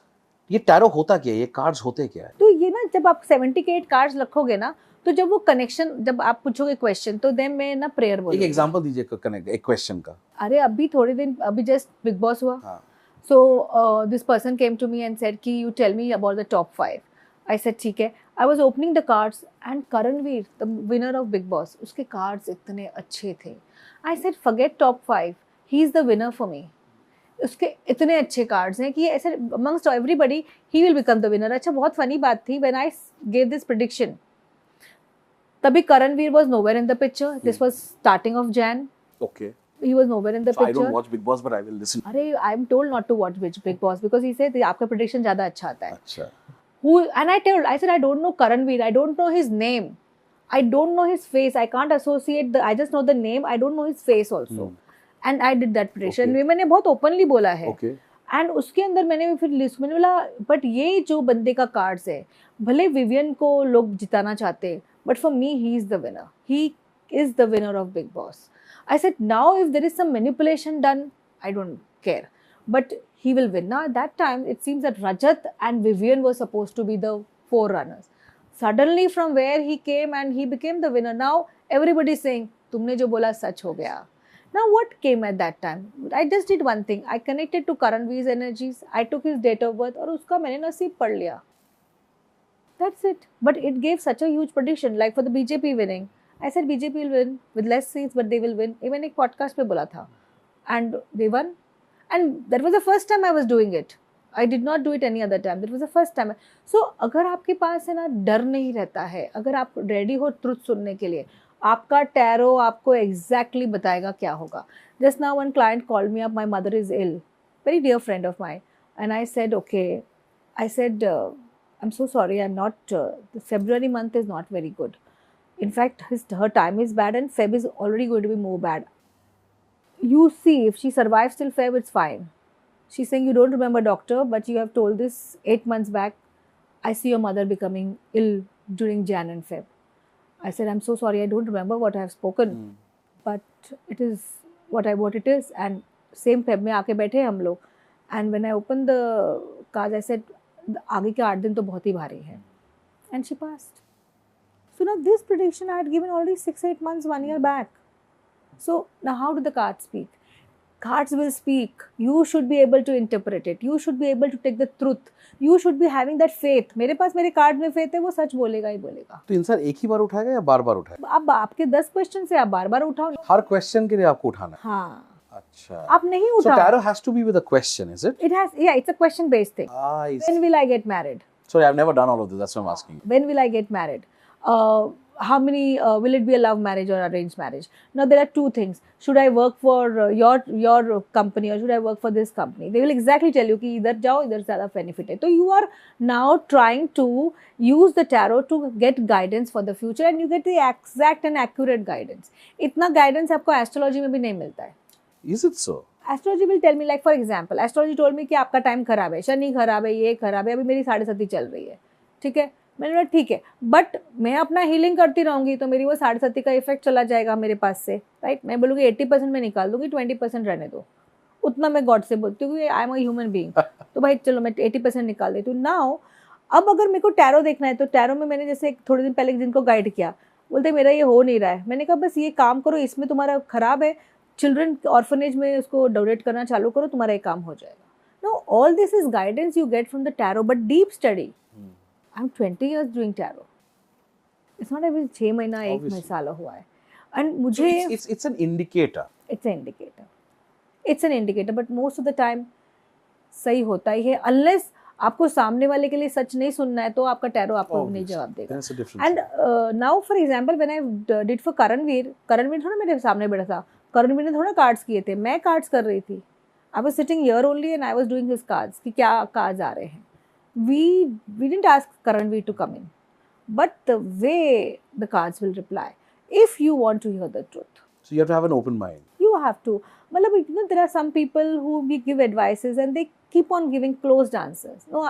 ये tarot होता क्या है, ये cards होते क्या है? तो ये ना जब आप 78 कार्ड्स रखोगे ना, तो जब वो कनेक्शन, जब आप पूछोगे क्वेश्चन, तो देन मैं ना प्रेयर बोलूंगी. एक एग्जांपल दीजिए एक क्वेश्चन का. अरे अभी जस्ट बिग बॉस हुआ. So this person came to me and said कि you tell me about the top 5. I said ठीक है. I was opening the cards and Karanveer, the winner of Big Boss, उसके cards इतने अच्छे थे. I said forget top 5. He is the winner for me. उसके इतने अच्छे cards हैं कि ऐसे amongst everybody he will become the winner. अच्छा, बहुत funny बात थी, when I gave this prediction, तभी Karanveer was nowhere in the picture. This was starting of Jan. Okay. He was nowhere in the picture. I don't watch Big Boss, but I will listen. अरे I am told not to watch Big Boss because he said आपका prediction ज़्यादा अच्छा आता है. अच्छा. And I said I don't know Karanveer. I don't know his name. I don't know his face. I can't associate I just know the name. I don't know his face also. And I did that prediction. मैंने बहुत openly बोला है. Okay. And उसके अंदर मैंने फिर list मैंने बोला बट ये जो बंदे का कार्ड्स है, भले विवियन को लोग जिताना चाहते हैं, but for me he is the winner, he is the winner of big boss. I said now if there is some manipulation done, I don't care, but he will win. Now at that time it seems that Rajat and Vivian were supposed to be the forerunners. Suddenly from where he came and he became the winner. Now everybody is saying तुमने जो बोला सच हो गया. Now what came at that time? I just did one thing. I connected to Karanveer's energies. I took his date of birth और उसका मैंने नसीब पढ़ लिया. That's it. But it gave such a huge prediction. Like for the BJP winning, I said BJP will win with less seats, but they will win. Even एक podcast पे बोला था, and they won. And that was the first time I was doing it. I did not do it any other time. That was the first time. So अगर आपके पास है ना डर नहीं रहता है, अगर आप रेडी हो ट्रुथ सुनने के लिए, आपका टैरो आपको exactly बताएगा क्या होगा. Just now one client called me up. My mother is ill, very dear friend of mine, and I said okay. I said I'm so sorry. I'm not. The February month is not very good. In fact, her time is bad and Feb is already going to be more bad. You see, if she survives till Feb, it's fine. She's saying, you don't remember doctor, but you have told this 8 months back. I see your mother becoming ill during Jan and Feb. I said, I'm so sorry, I don't remember what I have spoken. But it is what it is. And same Feb में आके बैठे हम लोग. And when I opened the cards, I said, आगे के 8 दिन तो बहुत ही भारी है. And she passed. So now this prediction I had given already 6-8 months, 1 year back. So now how do the cards speak? Cards will speak. You should be able to interpret it. You should be able to take the truth. You should be having that faith. मेरे पास मेरे card में faith है, वो सच बोलेगा ही बोलेगा. तो इंसान एक ही बार उठाएगा या बार बार उठाएगा? अब आपके 10 क्वेश्चन से आप बार बार उठाओ. हर क्वेश्चन के लिए आपको उठाना है. हाँ. अच्छा. आप नहीं उठाओ. So tarot has to be with a question, is it? It has, yeah, it's a question based thing. When will I get married? Sorry, I've never done all of this. That's what I'm asking. When will I get married? How many will it be a love marriage or arranged marriage? Now there are two things. Should I work for your company or should I work for this company? They will exactly tell you कि इधर जाओ इधर ज़्यादा benefit है. So you are now trying to use the tarot to get guidance for the future and you get the exact and accurate guidance. इतना guidance आपको astrology में भी नहीं मिलता है. Is it so? Astrology will tell me, like for example, astrology told me कि आपका time खराब है, शनि खराब है, ये खराब है, अभी मेरी 7.5 चल रही है, ठीक है. मैंने बोला ठीक है, बट मैं अपना हीलिंग करती रहूँगी तो मेरी वो 7.5 का इफेक्ट चला जाएगा मेरे पास से, राइट. मैं बोलूँगी 80% में निकाल दूँगी, 20% रहने दो. उतना मैं गॉड से बोलती हूँ, I am a human being, तो भाई चलो मैं 80% निकाल देती हूँ. नाउ अब अगर मेरे को टैरो देखना है तो टैरो में मैंने जैसे थोड़े दिन पहले जिनको गाइड किया, बोलते मेरा ये हो नहीं रहा है. मैंने कहा बस ये काम करो, इसमें तुम्हारा खराब है, चिल्ड्रन ऑर्फनेज में उसको डोनेट करना चालू करो, तुम्हारा ये काम हो जाएगा. Know all this is guidance you get from the tarot, but deep study. I'm 20 years doing tarot. It's not every 6 महीना 1 साल हुआ है. And मुझे it's an indicator. It's an indicator. It's an indicator, but most of the time सही होता ही है. Unless आपको सामने वाले के लिए सच नहीं सुनना है तो आपका टैरो आपको नहीं जवाब देगा. That's a difference. And now for example when I did for Karanveer थोड़ा मेरे सामने बैठा था. Karanveer ने थोड़ा कार्ड्स किए थे, मैं कार्ड्स कर रही थी. I was sitting here only and I was doing his cards कि क्या कार्ड्स आ रहे हैं. We didn't ask Karanveer to come in, but the way the cards will reply, if you want to hear the truth. So you have to have an open mind. You have to. Matlab, you know, there are some people who we give advices and they keep on giving closed answers. No,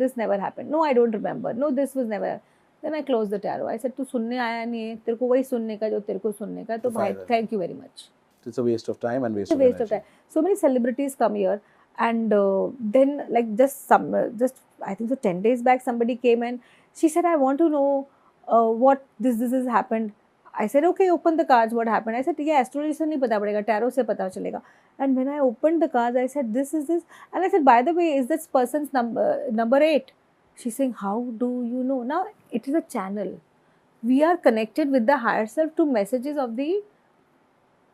this never happened. No, I don't remember. No, this was never. Then I closed the tarot. I said, तू सुनने आया नहीं है, तेरे को वही सुनने का जो तेरे को सुनने का, तो भाई, thank you very much. It's a waste of time and waste of energy. Time. So many celebrities come here. And then like just I think so 10 days back somebody came and she said I want to know what this has happened. I said okay, open the cards, what happened. I said ठीक है, astrology से नहीं पता पड़ेगा, tarot से पता चलेगा. And when I opened the cards I said this is this, and I said by the way is this person's number 8? She's saying how do you know? Now it is a channel. We are connected with the higher self to messages of the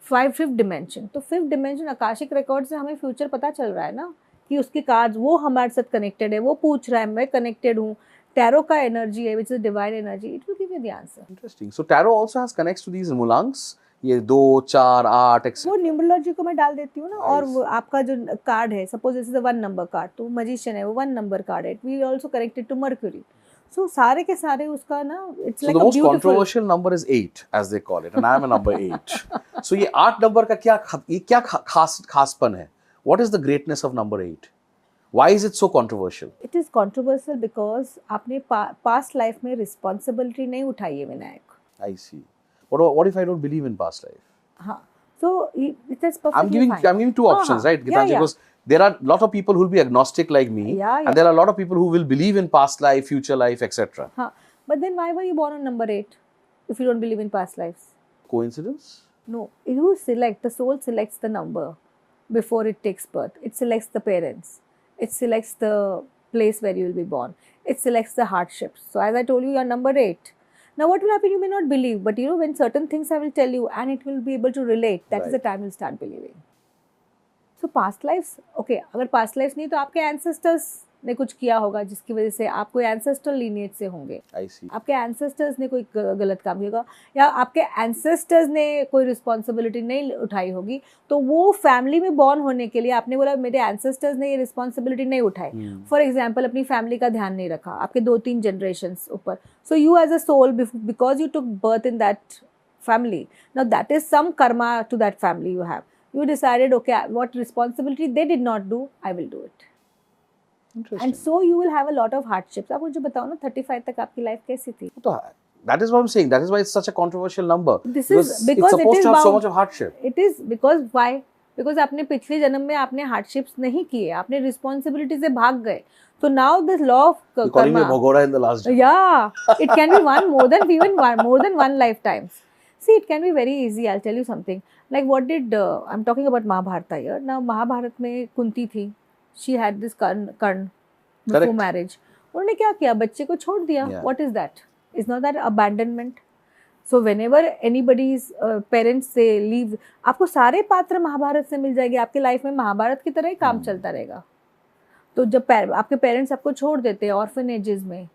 fifth dimension. तो 5th dimension Akashic record से हमें future पता चल रहा है ना कि उसकी कार्ड्स वो हमारे साथ कनेक्टेड है, वो पूछ रहा है, मैं कनेक्टेड हूँ. टैरो का एनर्जी है which is divine energy. It will give you the answer. Interesting. So tarot also has connects to these मुलांग्स, ये 2 4 8 एक्सेट्रा. वो न्यूमरोलॉजी को मैं डाल देती हूँ ना. और वो आपका जो कार्ड है, suppose this is a 1 number card, तो मैजिशियन है वो 1 नंबर कार्ड है. We also connected to Mercury. So सारे के सारे उसका ना it's like a beautiful. So the most controversial number is 8 as they call it, and I am a number 8. So ये 8 नंबर का क्या खासपन है? What is the greatness of number 8? Why is it so controversial? It is controversial because आपने past life में responsibility नहीं उठाई है Vinayak. I see. What if I don't believe in past life? हाँ. So it is perfectly I'm giving two options, right, Gitanjali? Yeah. Because there are a lot of people who will be agnostic like me, and there are a lot of people who will believe in past life, future life, etc. But then why were you born on number 8 if you don't believe in past lives? Coincidence? No. The soul selects the number before it takes birth. It selects the parents. It selects the place where you will be born. It selects the hardships. So as I told you, you are number 8. Now what will happen? You may not believe, but you know, when certain things I will tell you and it will be able to relate, that is the time you'll start believing. So past lives, okay, अगर past lives नहीं तो आपके ancestors ने कुछ किया होगा जिसकी वजह से आप कोई ancestral lineage से होंगे. I see. आपके ancestors ने कोई गलत काम किया होगा या आपके ancestors ने कोई responsibility नहीं उठाई होगी, तो वो family में born होने के लिए आपने बोला मेरे ancestors ने ये responsibility नहीं उठाई. For example, अपनी family का ध्यान नहीं रखा, आपके 2-3 generations ऊपर. So you as a soul, because you took birth in that family, now that is some karma to that family you have. You decided, okay, what responsibility they did not do, I will do it. Interesting. And so you will have a lot of hardships. आप मुझे बताओ ना 35 तक आपकी life कैसी थी? That is what I'm saying. That is why it's such a controversial number. This is because it's supposed to have so much of hardship. It is because why? Because आपने पिछले जन्म में आपने hardships नहीं किए, आपने responsibility से भाग गए. So now this law of karma. You're calling me a Bhagora in the last day. Yeah, it can be more than one lifetimes. See, it can be very easy. I'll tell you something. Like what did I'm talking about Mahabharata here. Now Mahabharata में कुंती थी. She had this Karna before marriage. उन्होंने क्या किया? बच्चे को छोड़ दिया. Yeah. What is that? Is not that abandonment? So whenever anybody's parents say leave, आपको सारे पात्र महाभारत से मिल जाएंगे. आपके लाइफ में महाभारत की तरह ही काम चलता रहेगा. तो जब आपके पेरेंट्स आपको छोड़ देते हैं ऑर्फनेजेस में,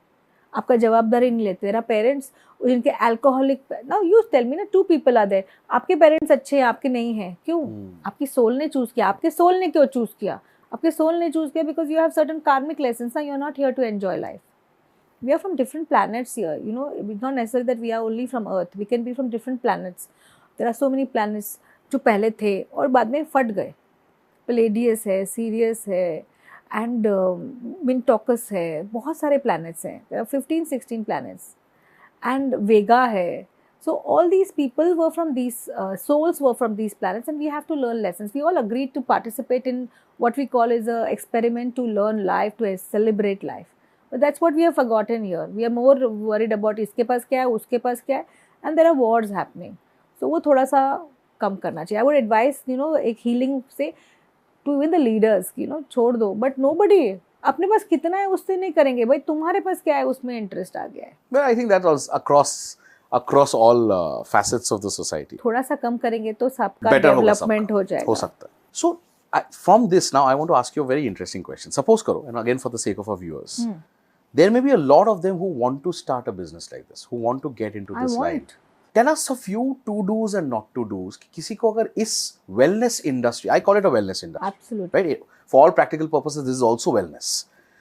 आपका जवाबदारी नहीं लेते. तेरा पेरेंट्स जिनके alcoholic, now you tell me ना, 2 people आर देयर. आपके पेरेंट्स अच्छे हैं, आपके नहीं हैं. क्यों? आपकी सोल ने चूज किया. आपके सोल ने क्यों चूज किया? आपके सोल ने चूज किया because you have certain karmic lessons. You are not here to enjoy life. We are from different planets here. You know, it's not necessary that we are only from Earth. We can be from different planets. There are so many planets जो पहले थे और बाद में फट गए. Palladius है, Sirius है, and Mintokus है. बहुत सारे planets हैं. There are 15-16 planets. And Vega है. So all these people were from these, souls were from these planets, and we have to learn lessons. We all agreed to participate in what we call as an experiment to learn life, to celebrate life. But that's what we have forgotten here. We are more worried about इसके पास क्या है, उसके पास क्या है, and there are wars happening. So वो थोड़ा सा कम करना चाहिए. I would advise, you know, एक healing से to even the leaders, you know, छोड़ दो. But nobody, अपने पास कितना है उससे नहीं करेंगे. भाई तुम्हारे पास क्या है उसमें interest आ गया है. But I think that was across all facets of the society. थोड़ा सा कम करेंगे तो सबका development हो जाएगा. हो सकता है. So from this now I want to ask you a very interesting question. Suppose करो, and again for the sake of our viewers. There may be a lot of them who want to start a business like this, who want to get into this line. Tell us a few to-dos and not to-dos. किसी को अगर इस wellness industry, I call it a wellness industry. Absolutely. Right? For all practical purposes, this is also wellness.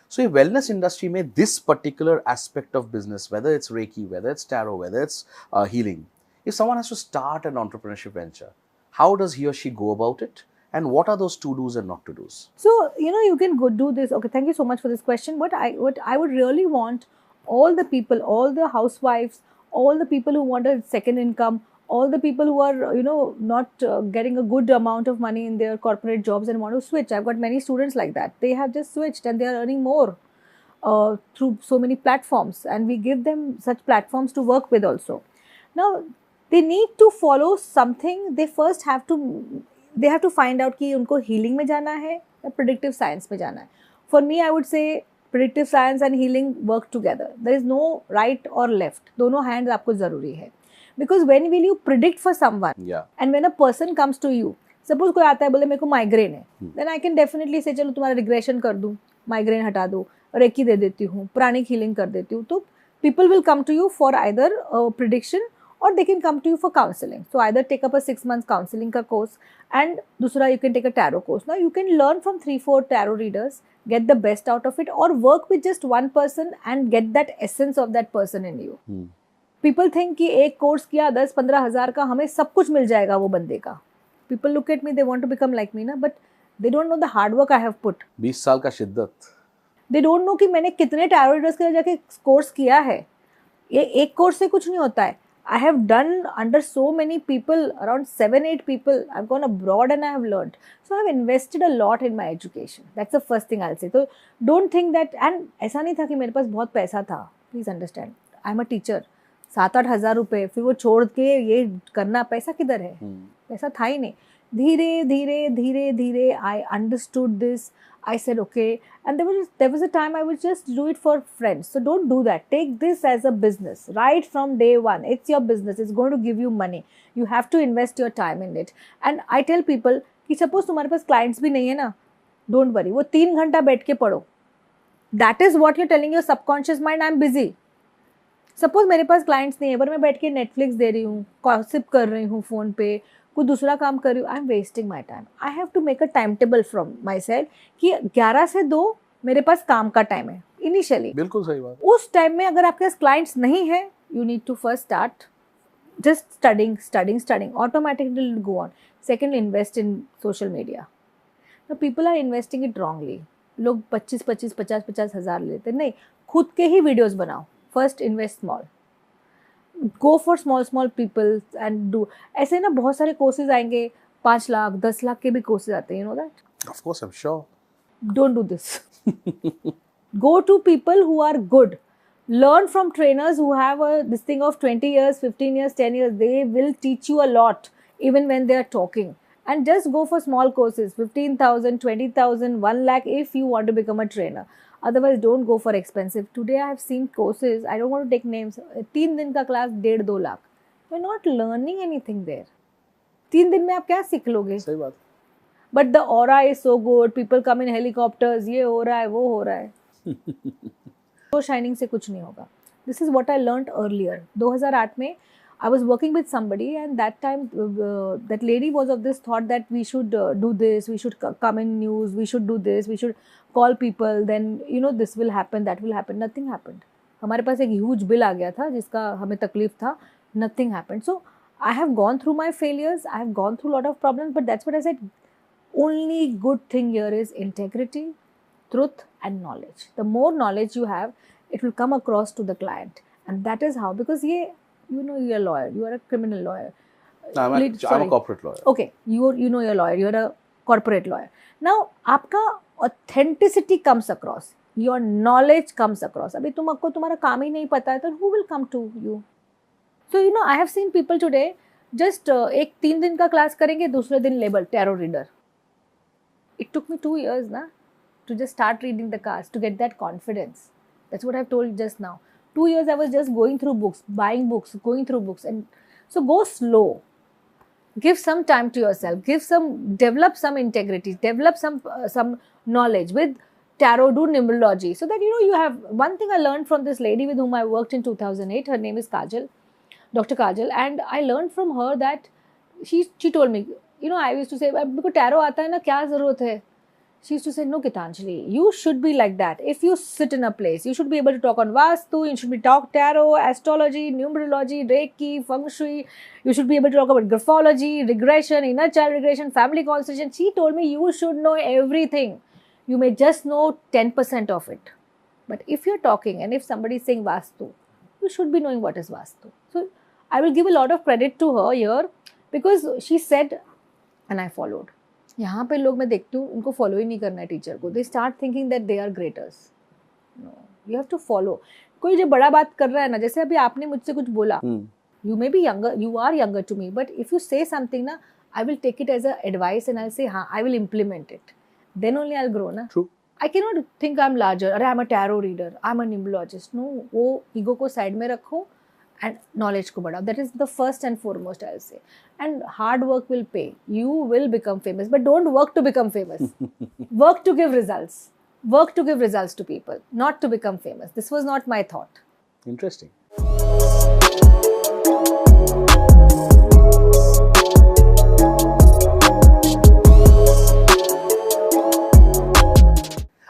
So, in wellness industry में this particular aspect of business, whether it's Reiki, whether it's tarot, whether it's healing, if someone has to start an entrepreneurship venture, how does he or she go about it? And what are those to-dos and not to-dos? So, you know, you can go do this. Okay, thank you so much for this question. What I would really want all the people, all the housewives, all the people who want a second income, all the people who are, you know, not getting a good amount of money in their corporate jobs and want to switch. I've got many students like that. They have just switched and they are earning more through so many platforms. And we give them such platforms to work with also. Now, they need to follow something. They first have to find out कि उनको healing में जाना है या predictive science में जाना है. For me, I would say predictive science and healing work together. There is no right or left. दोनों hands आपको ज़रूरी है. Because when will you predict for someone? Yeah. And when a person comes to you, suppose कोई आता है बोले मेरे को migraine है, then I can definitely say चलो तुम्हारा regression कर दूँ, migraine हटा दो, रेकी दे देती हूँ, प्राणिक healing कर देती हूँ. तो people will come to you for either prediction or they can come to you for counseling. So either take up a 6 months counseling का course and दूसरा you can take a tarot course. Now you can learn from 3-4 tarot readers, get the best out of it, or work with just one person and get that essence of that person in you. People think कि एक course किया 10-15 हज़ार का हमें सब कुछ मिल जाएगा वो बंदे का. People look at me, they want to become like me ना, but They don't know the hard work I have put. 20 साल का शिद्दत. They don't know कि मैंने कितने tarot readers के जाके कोर्स किया है. ये एक कोर्स से कुछ नहीं होता है. I have done under so many people, around 7-8 people. I've gone abroad and I have learned. So I've invested a lot in my education. That's the first thing I'll say. So don't think that, and ऐसा नहीं था कि मेरे पास बहुत पैसा था. Please understand. I'm a teacher. 7-8 हज़ार रुपए, फिर वो छोड़ के ये करना, पैसा किधर है? पैसा था ही नहीं. धीरे धीरे धीरे धीरे I understood this. I said okay, and there was a time I would just do it for friends. So don't do that. Take this as a business right from day one. It's your business. It's going to give you money. You have to invest your time in it. And I tell people कि suppose तुम्हारे पास clients भी नहीं है ना, don't worry. वो 3 घंटा बैठ के पढ़ो. That is what you're telling your subconscious mind. I'm busy. Suppose मेरे पास clients नहीं है, पर मैं बैठ के Netflix दे रही हूँ, gossip कर रही हूँ phone पे, कोई दूसरा काम कर रही हूँ. I am wasting my time. I have to make a time table from my side कि 11 से 2 मेरे पास काम का टाइम है इनिशियली. बिल्कुल सही बात. उस टाइम में अगर आपके पास क्लाइंट्स नहीं है, you need to first start just studying automatically go on. Second, invest in social media. People are investing it wrongly. लोग 50 हज़ार लेते नहीं, खुद के ही वीडियोज़ बनाओ. First invest small. Go for small people and do. ऐसे ना बहुत सारे कोर्सेज आएंगे, 5 लाख 10 लाख के भी कोर्सेज आते हैं. You know that? Of course, I'm sure. Don't do this. Go to people who are good. Learn from trainers who have this thing of 20 years, 15 years, 10 years. They will teach you a lot even when they are talking. And just go for small courses, 15,000, 20,000, 1 lakh if you want to become a trainer. Otherwise, don't go for expensive. Today, I have seen courses, I don't want to take names, 3 दिन का class 1.5-2 lakh. You're not learning anything there. 3 दिन में आप क्या सीख लोगे? सही बात. But the aura is so good. People come in helicopters. ये हो रहा है, वो हो रहा है. तो शाइनिंग से कुछ नहीं होगा. This is what I learned earlier. 2008 में I was working with somebody, and that time that lady was of this thought that we should do this, we should come in news, we should do this, we should call people, then you know this will happen, that will happen. Nothing happened. हमारे पास एक huge bill आ गया था जिसका हमें तकलीफ था. Nothing happened. So I have gone through my failures, I have gone through a lot of problems, but that's what I said. Only good thing here is integrity, truth, and knowledge. The more knowledge you have, it will come across to the client, and that is how, because ये you know you're a lawyer, you are a criminal lawyer. I'm a corporate lawyer. Okay, you know you're a lawyer, you're a corporate lawyer. Now आपका authenticity comes across, your knowledge comes across. अभी तुमको तुम्हारा काम ही नहीं पता है तो who will come to you? So you know I have seen people today just एक 3 दिन का क्लास करेंगे, दूसरे दिन label tarot reader. It took me 2 years na to just start reading the cards, to get that confidence. That's what I've told just now. 2 years I was just going through books, buying books, going through books. And so go slow. Give some time to yourself. Develop some integrity. Develop some knowledge with tarot. Do numerology. So that, you know, you have, one thing I learned from this lady with whom I worked in 2008. Her name is Kajal, Dr. Kajal. And I learned from her that she told me, you know, I used to say, because tarot aata hai na, kya zarurat hai? She used to say, no, Gitanjali, you should be like that. If you sit in a place, you should be able to talk on Vastu, you should be talk tarot, astrology, numerology, Reiki, Feng Shui. You should be able to talk about graphology, regression, inner child regression, family constellation. She told me you should know everything. You may just know 10% of it. But if you're talking and if somebody is saying Vastu, you should be knowing what is Vastu. So I will give a lot of credit to her here because she said and I followed. यहाँ पे लोग मैं देखती हूँ उनको follow ही नहीं करना है टीचर को. They start thinking that they are greaters. No, you have to follow. कोई जो बड़ा बात कर रहा है ना, जैसे अभी आपने मुझसे कुछ बोला, you may be younger, you are younger to me, but if you say something ना, I will take it as a advice and I say हाँ I will implement it. Then only I will grow ना. True. I can not think I am larger. अरे I am a tarot reader, I am a numerologist. No, वो ego को side में रखो and knowledge ko badao. That is the first and foremost, I'll say. And hard work will pay. You will become famous, but don't work to become famous. Work to give results. Work to give results to people, not to become famous. This was not my thought. Interesting.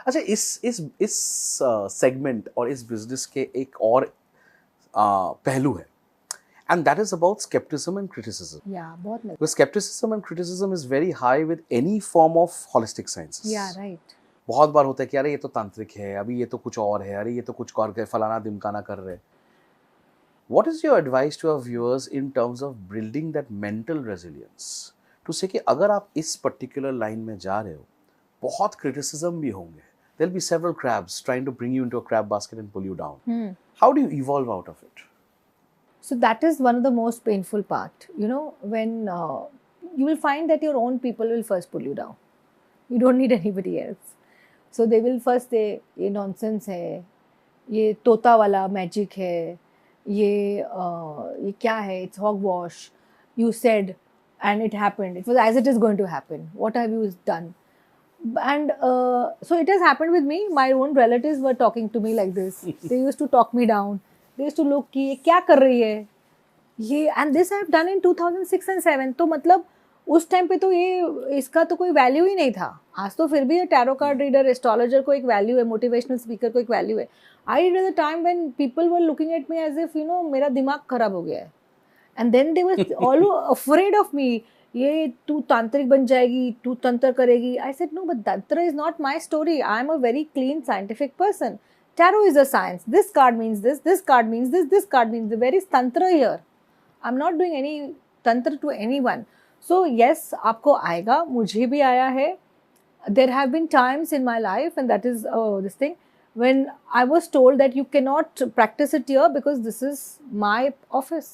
अच्छा, इस segment और इस business के एक और पहलू है, And that is about skepticism and criticism. Yeah, बहुत मिलता Because skepticism and criticism is very high with any form of holistic sciences. है. Yeah, right. बहुत बार होता है कि अरे ये तो तांत्रिक है, अभी ये तो कुछ और है, अरे ये तो कुछ और फलाना दिमकाना कर रहे. What is your advice to our viewers in terms of building that mental resilience? To say कि अगर आप इस particular line में जा रहे हो, बहुत criticism भी होंगे. There'll be several crabs trying to bring you into a crab basket and pull you down. How do you evolve out of it? So that is one of the most painful part. You know, when you will find that your own people will first pull you down. You don't need anybody else. So they will first say, ये nonsense है, ये तोता वाला magic है, ये क्या है, it's hogwash. You said and it happened. It was as it is going to happen. What have you done? And so it has happened with me. My own relatives were talking to me like this. They used to talk me down. They used to look कि ये क्या कर रही है ये, and this I have done in 2006 and 7. तो मतलब उस टाइम पे तो ये इसका तो कोई वैल्यू ही नहीं था. आज तो फिर भी टैरो कार्ड रीडर, एस्ट्रोलॉजर को एक वैल्यू है, मोटिवेशनल स्पीकर को एक वैल्यू है. I did at the time when people were looking at me as if you know मेरा दिमाग खराब हो गया है. And then they were all afraid of me. ये तू तांत्रिक बन जाएगी, तू तंत्र करेगी. I said no, but tantra is not my story. I am a very clean scientific person. Tarot is a science. This card means this card means this card means the very tantra here. I'm not doing any tantra to anyone. So yes, आपको आएगा, मुझे भी आया है. There have been times in my life, and that is this thing, when I was told that you cannot practice it here because this is my office.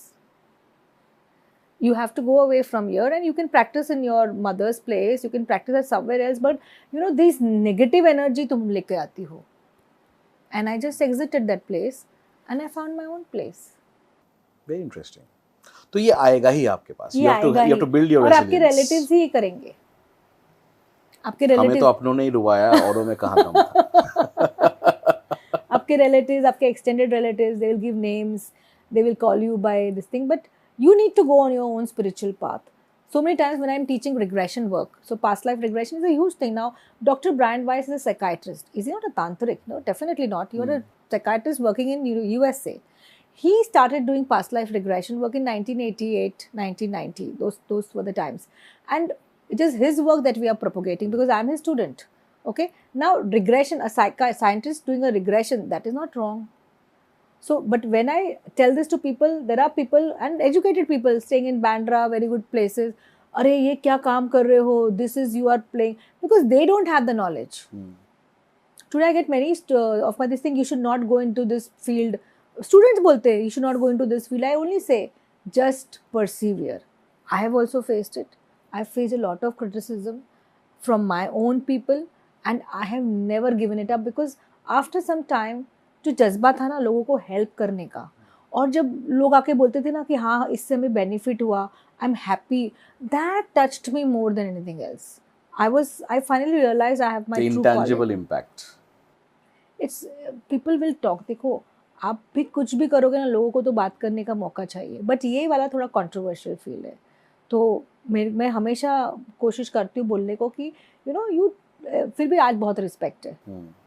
You have to go away from here and you can practice in your mother's place, you can practice at somewhere else, but you know, this negative energy तुम लेके आती हो. And I just exited that place and I found my own place. Very interesting. तो ये आएगा ही आपके पास. ये You have to build your और resilience. आपके relatives ही करेंगे. आपके relatives. हमें तो अपनों ने ही रुवाया, औरों में कहाँ दम था. आपके relatives, आपके extended relatives, they will give names, they will call you by this thing, but you need to go on your own spiritual path. So many times when I'm teaching regression work, so past life regression is a huge thing. Now, Dr. Brian Weiss is a psychiatrist. Is he not a tantric? No, definitely not. You're a psychiatrist working in USA. He started doing past life regression work in 1988, 1990. Those were the times. And it is his work that we are propagating because I'm his student. Okay. Now, regression, a scientist doing a regression, that is not wrong. So, but when I tell this to people, there are people and educated people staying in Bandra, very good places. अरे ये क्या काम कर रहे हो? This is you are playing, because they don't have the knowledge. Today I get many of my this thing. You should not go into this field. Students बोलते हैं you should not go into this field. I only say just persevere. I have also faced it. I have faced a lot of criticism from my own people, and I have never given it up because after some time जो जज्बा था ना लोगों को help करने का, और जब लोग आके बोलते थे ना कि हाँ इससे हमें बेनिफिट हुआ, I am happy, that touched me more than anything else. I finally realized I have my true intangible impact. It's people will talk. देखो आप भी कुछ भी करोगे ना, लोगों को तो बात करने का मौका चाहिए, बट ये वाला थोड़ा कंट्रोवर्शियल फील है. तो मैं हमेशा कोशिश करती हूँ बोलने को कि यू नो यू, फिर भी आज बहुत रिस्पेक्ट है.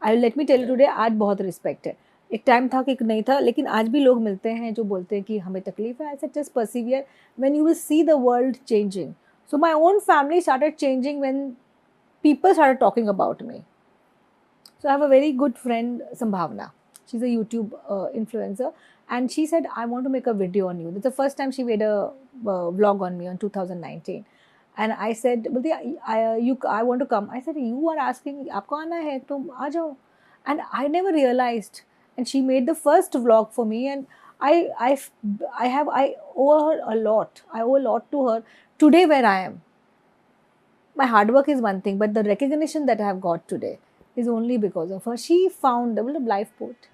I let me tell you today, आज बहुत रिस्पेक्ट है. एक टाइम था कि नहीं था, लेकिन आज भी लोग मिलते हैं जो बोलते हैं कि हमें तकलीफ है. I said just persevere when you will see the world changing. So my own family started changing when people started talking about me. So I have a very good friend, Sambhavna. She's a YouTube influencer, and she said, I want to make a video on you. That's the first time she made a vlog on me on 2019. And I said, I want to come. I said, you are asking, aapko aana hai, tum aa jao. And I never realized. And she made the first vlog for me, and I owe her a lot. I owe a lot to her. Today where I am, my hard work is one thing, but the recognition that I have got today is only because of her. She found the lifeboat.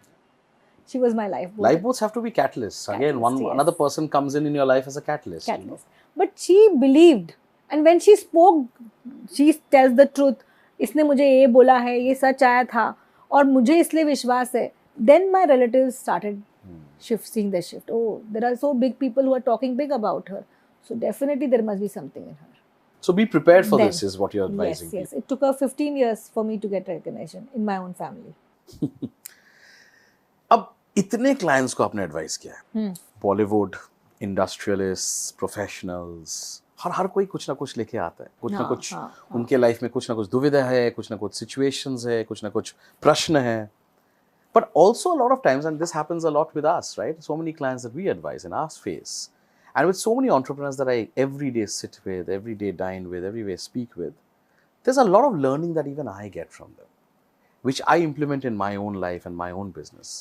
She was my lifeboat. Lifeboats have to be catalysts. Again, Yes. another person comes in your life as a catalyst. You know? But she believed, and when she spoke, she tells the truth. इसने मुझे ये बोला है, ये सच आया था, और मुझे इसलिए विश्वास है. Then my relatives started seeing the shift. Oh, there are so big people who are talking big about her. So definitely there must be something in her. So be prepared for Then, this is what you're advising. Yes. It took her 15 years for me to get recognition in my own family. अब इतने clients को आपने advise किया है. Bollywood, industrialists, professionals, हर कोई कुछ ना कुछ लेके आता है, कुछ ना हाँ, कुछ हाँ, उनके लाइफ में कुछ ना कुछ दुविधा है, कुछ ना कुछ सिचुएशंस है, कुछ ना कुछ प्रश्न है. But also a lot of times, and this happens a lot with us, right? So many clients that we advise in our space, and with so many entrepreneurs that I every day sit with, every day dine with, every day speak with, there's a lot of learning that even I get from them, which I implement in my own life and my own business.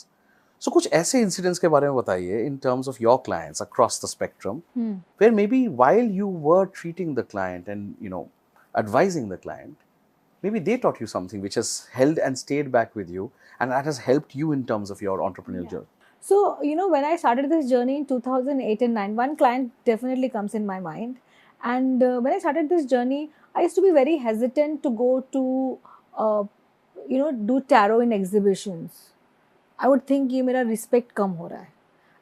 So कुछ ऐसे incidents के बारे में बताइए in terms of your clients across the spectrum, where maybe while you were treating the client and advising the client, maybe they taught you something which has held and stayed back with you, and that has helped you in terms of your entrepreneurial journey. So, when I started this journey in 2008 and 9, one client definitely comes in my mind. And when I started this journey, I used to be very hesitant to go to, do tarot in exhibitions. I would think ये मेरा respect कम हो रहा है.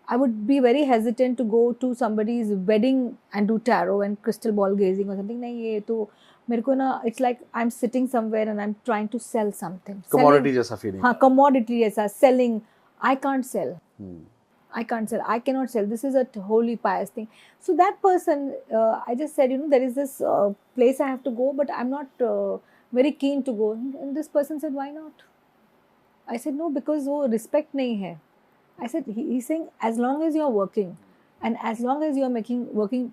I would be very hesitant to go to somebody's wedding and do tarot and crystal ball gazing or something. नहीं, ये तो मेरे को ना, it's like I'm sitting somewhere and I'm trying to sell something. Commodity जैसा feeling. हाँ, commodity जैसा, selling. I can't sell. I can't sell. I cannot sell. This is a wholly pious thing. So that person, I just said, there is this place I have to go, but I'm not very keen to go. And this person said, why not? I said, no, because वो respect नहीं है. I said, he's saying, as long as you're working and as long as you're working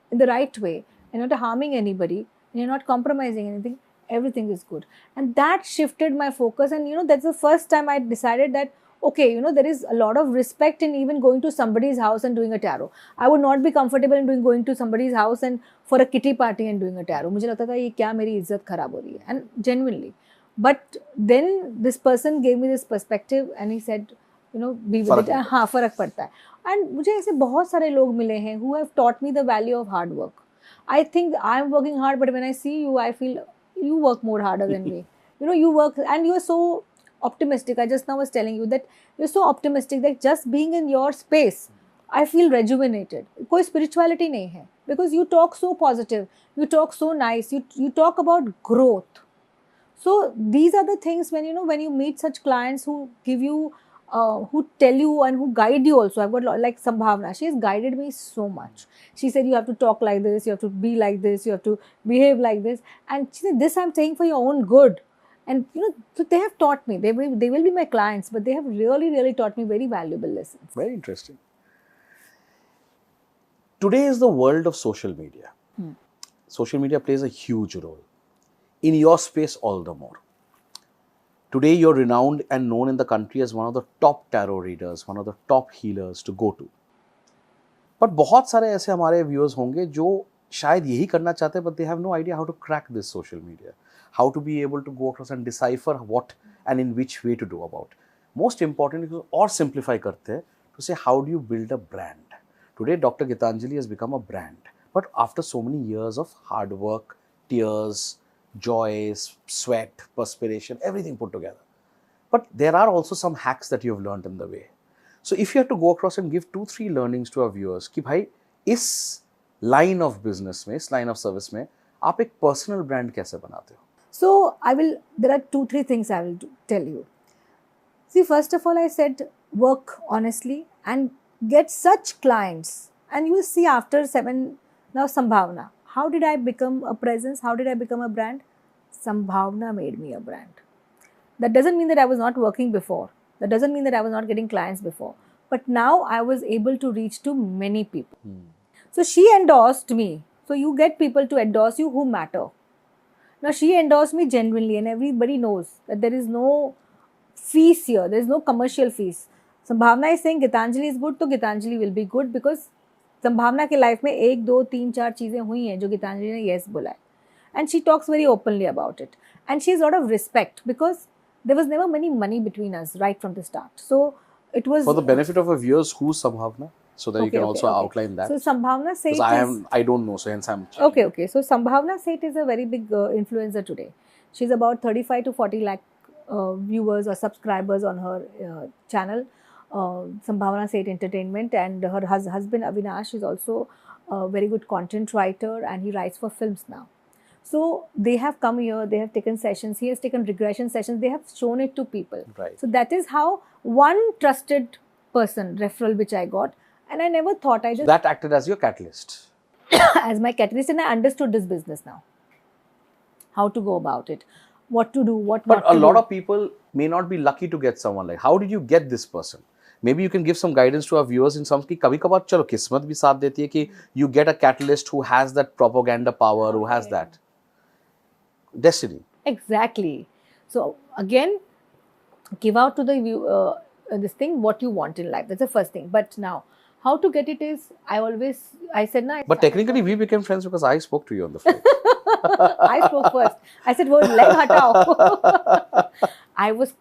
in the right way and not harming anybody and you're not compromising anything, everything is good. And that shifted my focus. And, that's the first time I decided that, okay, there is a lot of respect in even going to somebody's house and doing a tarot. I would not be comfortable in going to somebody's house and for a kitty party and doing a tarot. मुझे लगता था ये क्या मेरी इज्जत खराब हो रही है. And genuinely. But then this person gave me this perspective and he said, be with it. हाँ, फर्क पड़ता है. And मुझे ऐसे बहुत सारे लोग मिले हैं who have taught me the value of hard work. I think I'm working hard, but when I see you, I feel you work more harder than me. You work and you're so optimistic. I just now was telling you that you're so optimistic that just being in your space, I feel rejuvenated. कोई spirituality नहीं है because you talk so positive, you talk so nice, you talk about growth. So these are the things when when you meet such clients who give you, who tell you and who guide you also. I've got like Sambhavna. She has guided me so much. She said you have to talk like this, you have to be like this, you have to behave like this. And she said this I'm saying for your own good. And so they have taught me. They will be my clients, but they have really, really taught me very valuable lessons. Very interesting. Today is the world of social media. Social media plays a huge role. In your space, all the more. Today, you're renowned and known in the country as one of the top tarot readers, one of the top healers to go to. But बहुत सारे ऐसे हमारे viewers होंगे जो शायद यही करना चाहते हैं, but they have no idea how to crack this social media, how to be able to go across and decipher what and in which way to do about. Most important, और simplify करते हैं to say how do you build a brand. Today, Dr. Gitanjali has become a brand, but after so many years of hard work, tears, joys, sweat, perspiration, everything put together. But there are also some hacks that you have learned in the way. So if you have to go across and give 2-3 learnings to our viewers कि भाई इस line of business में, इस line of service में आप एक personal brand कैसे बनाते हो? So there are 2-3 things I will tell you. See, first of all, I said work honestly and get such clients. And you will see after 7, now Sambhavna. How did I become a presence? How did I become a brand? Sambhavna made me a brand. That doesn't mean that I was not working before. That doesn't mean that I was not getting clients before. But now I was able to reach to many people. So she endorsed me. So you get people to endorse you who matter. Now she endorsed me genuinely and everybody knows that there is no fees here. There is no commercial fees. Sambhavna is saying Gitanjali is good, so Gitanjali will be good because संभावना के life में 1, 2, 3, 4 चीज़ें हुई हैं जो गीतांजलि ने yes बोला है. And she talks very openly about it and she is lot of respect because there was never money between us right from the start. So it was for the benefit of our viewers who संभावना so that you can also outline that. So Sambhavna Seth I don't know, so hence I'm okay. So Sambhavna Seth is a very big influencer today. She's about 35 to 40 lakh viewers or subscribers on her channel. Sambhavna Seth Entertainment, and her husband Avinash is also a very good content writer and he writes for films now. So they have come here, they have taken sessions, he has taken regression sessions, they have shown it to people. Right. So that is how one trusted person referral which I got, And I never thought, I just That acted as your catalyst. as my catalyst, and I understood this business now. How to go about it, what to do, what But not a to lot do. of people may not be lucky to get someone like. How did you get this person? Maybe you can give some guidance to our viewers in some कि कभी कभार चलो किस्मत भी साथ देती है कि you get a catalyst who has that propaganda power, who has that destiny. Exactly. So again, give out to the view this thing what you want in life. That's the first thing. But now, how to get it is, I said na. But technically, we became friends because I spoke to you on the phone. I spoke first. I said, "वो leg हटाओ." I was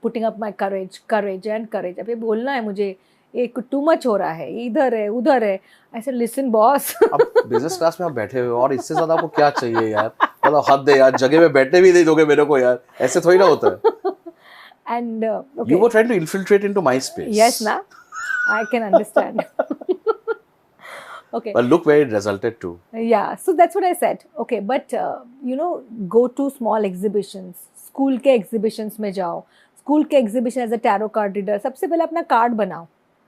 putting up my courage. अबे बोलना है मुझे. ये too much हो रहा है. इधर है, उधर है. I said, "Listen, boss." अब बिजनेस क्लास में आप बैठे हुए हो और इससे ज्यादा आपको क्या चाहिए यार? मतलब हद है यार, जगह में बैठने भी नहीं दोगे मेरे को यार. ऐसे थोड़ी ना होता है. And okay. You were trying to infiltrate into my space. Yes, na. I can understand. Okay. But look where it resulted to. Yeah, so that's what I said. Okay, but go to small exhibitions. School के exhibitions में जाओ. School के exhibition as a tarot card reader. सबसे पहले अपना card बनाओ.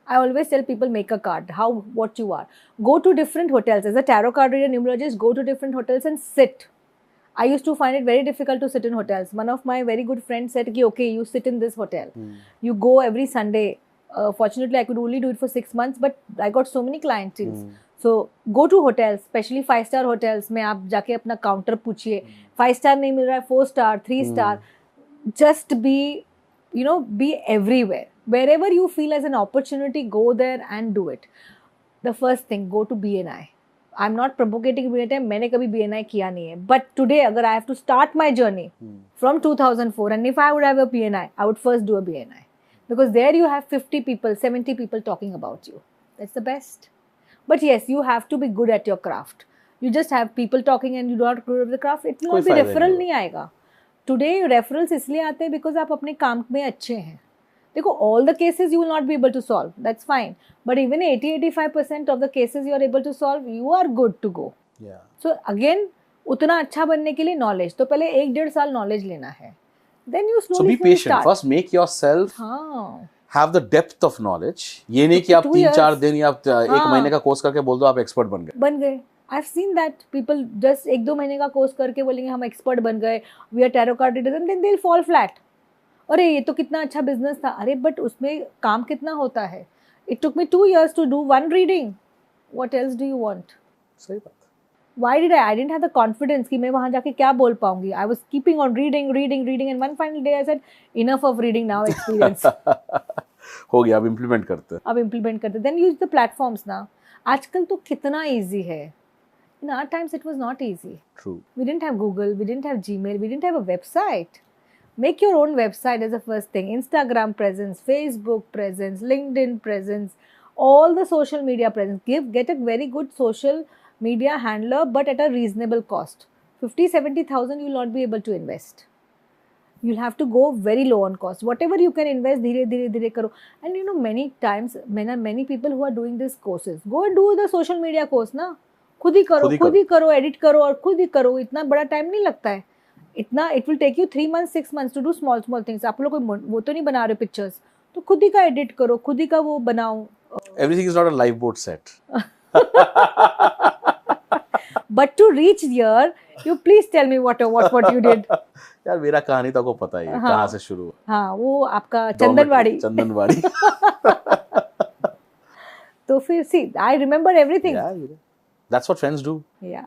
I always tell people, make a card. What you are. Go to different hotels. As a tarot card reader, numerologist, go to different hotels and sit. I used to find it very difficult to sit in hotels. One of my very good friends said, okay, you sit in this hotel. You go every Sunday. Fortunately, I could only do it for 6 months, but I got so many clientele. So go to hotels, especially 5-star hotels. में आप जाके अपना counter पूछिए. 5-star नहीं मिल रहा है, 4-star, 3-star. Just be everywhere. Wherever you feel as an opportunity, go there and do it. The first thing, go to BNI. I'm not propagating BNI. मैंने कभी BNI किया नहीं है. But today, अगर I have to start my journey from 2004, and if I would have a BNI, I would first do a BNI. Because there you have 50 people, 70 people talking about you. That's the best. But yes, you have to be good at your craft. You just have people talking and you do not good at the craft. It will not be referral नहीं आएगा. Today referrals इसलिए आते हैं because आप अपने काम में अच्छे हैं. देखो, all the cases you will not be able to solve. That's fine. But even 80-85% of the cases you are able to solve, you are good to go. Yeah. So again, उतना अच्छा बनने के लिए knowledge. तो पहले 1-1.5 साल knowledge लेना है. Then you slowly So be patient. start. First, make yourself हाँ. have the depth of knowledge. ये नहीं कि आप 3-4 दिन या 1 महीने का कोर्स करके बोल दो आप एक्सपर्ट बन गए. I've seen that people just 1-2 महीने का कोर्स करके बोलेंगे हम एक्सपर्ट बन गए. We are tarot card readers, and then they'll fall flat. अरे ये तो कितना अच्छा बिजनेस था. अरे बट उसमें काम कितना होता है. It took me 2 years to do 1 reading. What else do you want? सही बात. Why did I didn't have the confidence कि मैं वहाँ जाके क्या बोल पाऊंगी. I was keeping on reading, and one final day I said, enough of reading now, experience. हो गया, अब इम्प्लीमेंट करते. Then use the platforms now. आजकल तो कितना easy है. In our times it was not easy. True. We didn't have Google, we didn't have Gmail, we didn't have a website. Make your own website as the first thing. Instagram presence, Facebook presence, LinkedIn presence, all the social media presence. Get a very good social media handler, but at a reasonable cost. 50,000-70,000 you will not be able to invest. You'll have to go very low on cost. Whatever you can invest, धीरे करो. And many times, many people who are doing these courses, go and do the social media course ना. खुद ही करो, edit करो और खुद ही करो. इतना बड़ा time नहीं लगता है. it will take you 3 months, 6 months to do small things. आप लोग कोई वो तो नहीं बना रहे pictures. तो खुद ही का edit करो, खुद ही का वो बनाओ. Everything is not a lifeboat set. But to reach here, you please tell me what you did. यार मेरा कहानी तो आपको पता ही है कहाँ से शुरू हुआ. हाँ, वो आपका चंदनवाड़ी. तो फिर see, I remember everything. Yeah, that's what friends do. Yeah,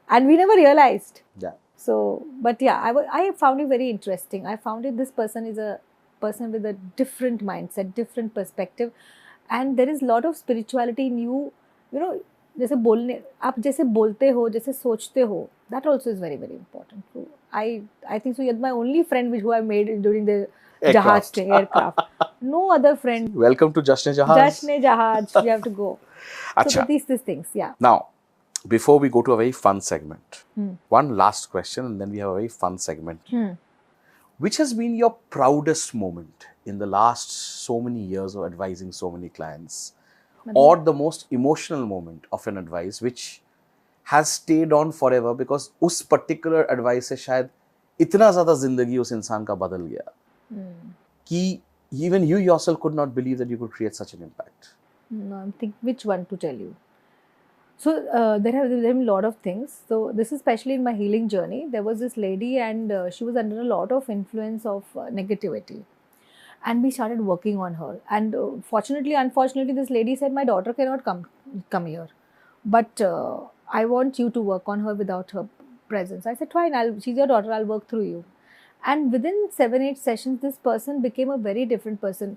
and we never realized. Yeah. So, but yeah, I found it very interesting. I found it this person is a person with a different mindset, different perspective, and there is a lot of spirituality in you. जैसे बोलते हो, जैसे सोचते हो, that also is very, very important. So I think so. You're my only friend who I made during the aircraft. No other friend. Welcome to Jashne Jahaz. You have to go. So these things, yeah. Now, before we go to a very fun segment, one last question, and then we have a very fun segment. Which has been your proudest moment in the last so many years of advising so many clients? Or the most emotional moment of an advice which has stayed on forever because उस particular advice से शायद इतना ज़्यादा ज़िंदगी उस इंसान का बदल गया कि even you yourself could not believe that you could create such an impact. No, I'm thinking which one to tell you. So there have been a lot of things. So this is especially in my healing journey. There was this lady, and she was under a lot of influence of negativity, and we started working on her. And unfortunately, this lady said, "My daughter cannot come here, but I want you to work on her without her presence." I said, "Fine, she's your daughter. I'll work through you." And within 7-8 sessions, this person became a very different person.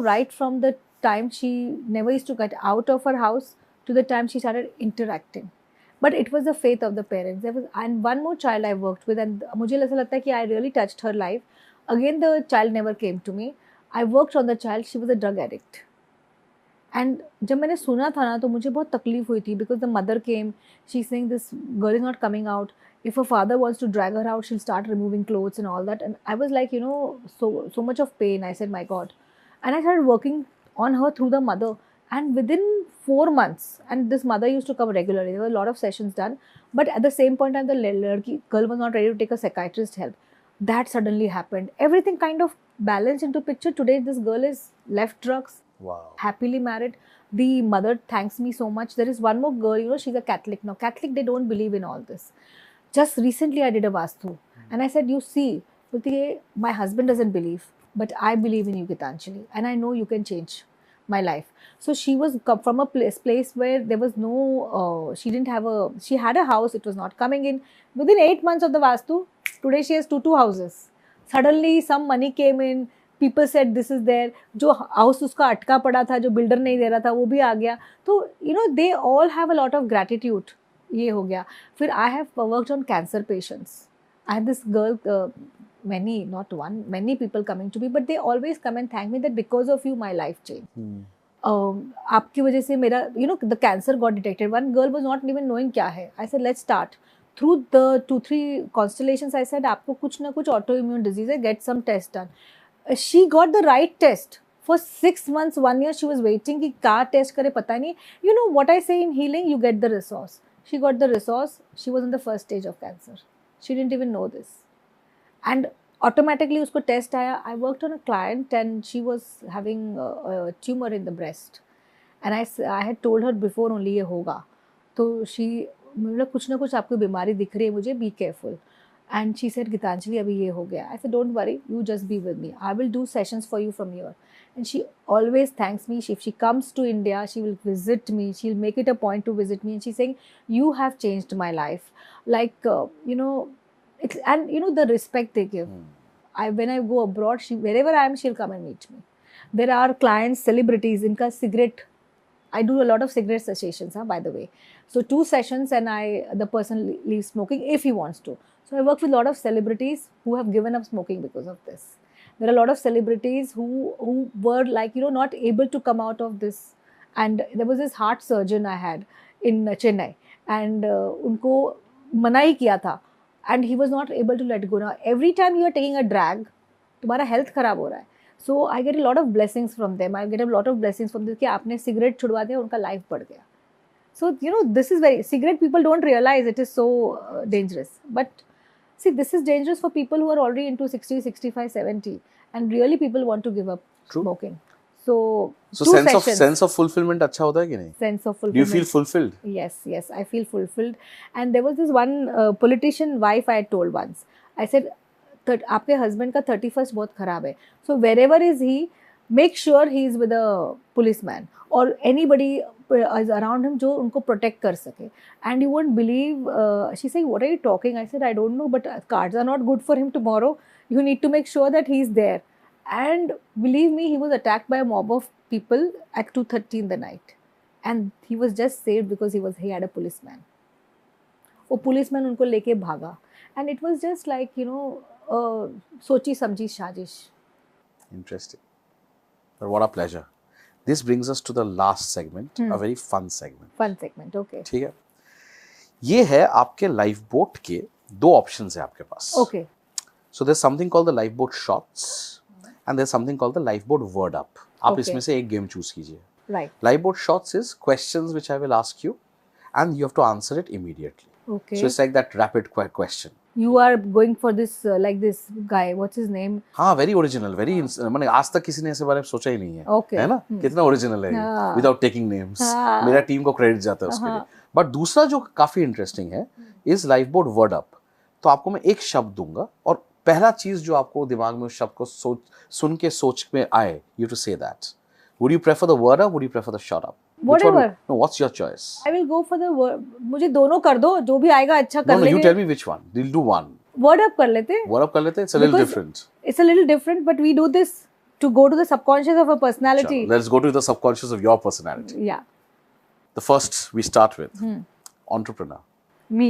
Right from the time she never used to get out of her house to the time she started interacting. But it was the faith of the parents. And one more child I worked with, and मुझे ऐसा लगता है कि I really touched her life. Again, the child never came to me. I worked on the child. She was a drug addict. And जब मैंने सुना था ना तो मुझे बहुत तकलीफ हुई थी because the mother came she saying this girl is not coming out if her father wants to drag her out, she'll start removing clothes and all that. And I was like, so much of pain. I said, my God. And I started working on her through the mother. And within 4 months, and this mother used to come regularly, there were a lot of sessions done. But at the same point in time, the girl was not ready to take a psychiatrist help. That suddenly happened. Everything kind of balanced into picture. Today, this girl is left drugs. Wow. Happily married. The mother thanks me so much. There is one more girl, she's a Catholic. Now, Catholic, they don't believe in all this. Just recently I did a Vastu, and I said, you see, my husband doesn't believe, but I believe in you, Gitanjali, and I know you can change my life. So she was from a place where there was no, she had a house, it was not coming in. Within 8 months of the Vastu, today she has two houses. Suddenly some money came in, people said this is there, जो house उसका अटका पड़ा था, जो builder नहीं दे रहा था, वो भी आ गया. तो they all have a lot of gratitude. ये हो गया. फिर I have worked on cancer patients. I had this girl, many people coming to me, but they always come and thank me that because of you my life changed. आपकी वजह से मेरा the cancer got detected. One girl was not even knowing क्या है. I said let's start. Through the 2-3 constellations I said आपको कुछ ना कुछ autoimmune disease है, get some test done. She got the right test. For 6 months, 1 year she was waiting कि क्या test करे पता नहीं. What I say in healing, you get the resource. She got the resource. She was in the first stage of cancer. She didn't even know this. And automatically usko test aaya. I worked on a client and she was having a tumor in the breast. And I had told her before only ये होगा. तो she मतलब कुछ ना कुछ आपको बीमारी दिख रही है मुझे, be careful. And she said, Gitanjali, abhi ye ho gaya. I said, don't worry, you just be with me. I will do sessions for you from here. And she always thanks me. If she comes to India, she will visit me. She'll make it a point to visit me. And she's saying, you have changed my life. Like, it's, and the respect they give. When I go abroad, wherever I am, she'll come and meet me. There are clients, celebrities, inka cigarette. I do a lot of cigarette sessions, by the way. So 2 sessions and the person leaves smoking if he wants to. So I work with a lot of celebrities who have given up smoking because of this. There are a lot of celebrities who were like, not able to come out of this. And there was this heart surgeon I had in Chennai. And unko mana hi kiya tha. And he was not able to let go. Now, every time you are taking a drag, तुम्हारा health खराब हो रहा है. So I get a lot of blessings from them. I get a lot of blessings from them कि आपने cigarette छुड़वा दिया, उनका life बढ़ गया. So, this is cigarette people don't realize it is so dangerous. But see, this is dangerous for people who are already into 60, 65, 70. And really people want to give up smoking. So sense of fulfillment अच्छा होता है कि नहीं? Sense of fulfillment. Do you feel fulfilled? Yes, I feel fulfilled. And there was this one politician wife I had told once. I said, आपके husband का 31st बहुत खराब है. So wherever is he, make sure he is with a policeman or anybody is around him जो उनको protect कर सके. And you won't believe, she said, what are you talking? I said, I don't know, but cards are not good for him tomorrow. You need to make sure that he is there. And believe me, he was attacked by a mob of people at 2:30 in the night. And he was just saved because he had a policeman. वो policeman उनको लेके भागा. And it was just like, सोची समझी साजिश. Interesting. But what a pleasure. This brings us to the last segment, a very fun segment. Fun segment, okay. ठीक है. ये है आपके लाइफ बोट के 2 ऑप्शंस है आपके पास. Okay. So there's something called the lifeboat shots and there's something called the lifeboat word up. आप इसमें से एक गेम चूज कीजिए. Right. Lifeboat shots is questions which I will ask you and you have to answer it immediately. Okay. So it's like that rapid question. You are going for this like this guy. What's his name? हाँ, very original, very मैंने आज तक किसी ने ऐसे बारे में सोचा ही नहीं है, Okay. है ना? कितना ओरिजिनल है हाँ. Without taking names. हाँ. मेरा टीम को क्रेडिट जाता है उसके लिए. बट दूसरा जो काफी इंटरेस्टिंग है is life boat word up. तो आपको मैं एक शब्द दूंगा और पहला चीज जो आपको दिमाग में उस शब्द को सुन के सोच में आए, you too say that. Would you prefer the word up, would you prefer the shut up? Whatever. No, what's your choice? I will go for the word. मुझे दोनों कर दो, जो भी आएगा अच्छा कर No, लेंगे. you tell me which one. We'll do one. Word up कर लेते. Word up कर लेते. It's a little Because different. It's a little different, but we do this to go to the subconscious of a personality. Sure. Let's go to the subconscious of your personality. Yeah. The first we start with entrepreneur, Me.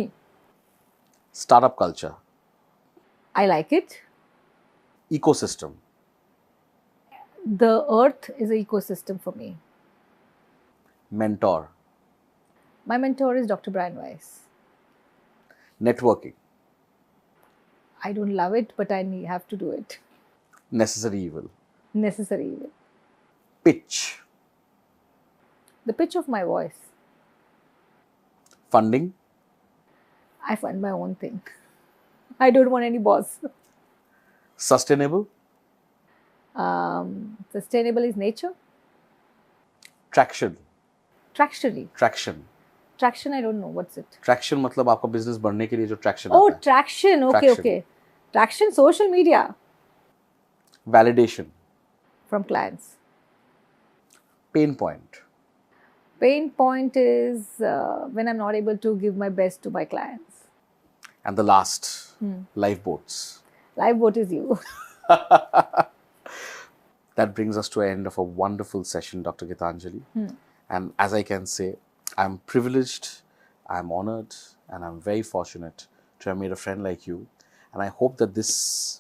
startup culture, I like it. ecosystem, The earth is an ecosystem for me. mentor, My mentor is Dr. Brian Weiss. networking, I don't love it, but have to do it. necessary evil, Necessary evil. pitch, The pitch of my voice. funding, I fund my own thing. I don't want any boss. sustainable, Sustainable is nature. traction, Tractionary. traction. Traction, I don't know. What's it? Traction मतलब आपका business बढ़ने के लिए जो traction Oh, आता है. traction. Okay, Traction. okay. Traction, social media Validation, from clients. pain point, Pain point is when I'm not able to give my best to my clients. and the last, lifeboats. Lifeboat is you. That brings us to an end of a wonderful session, Dr. Gitanjali. And as I can say, I'm privileged, I'm honored, and I'm very fortunate to have made a friend like you. And I hope that this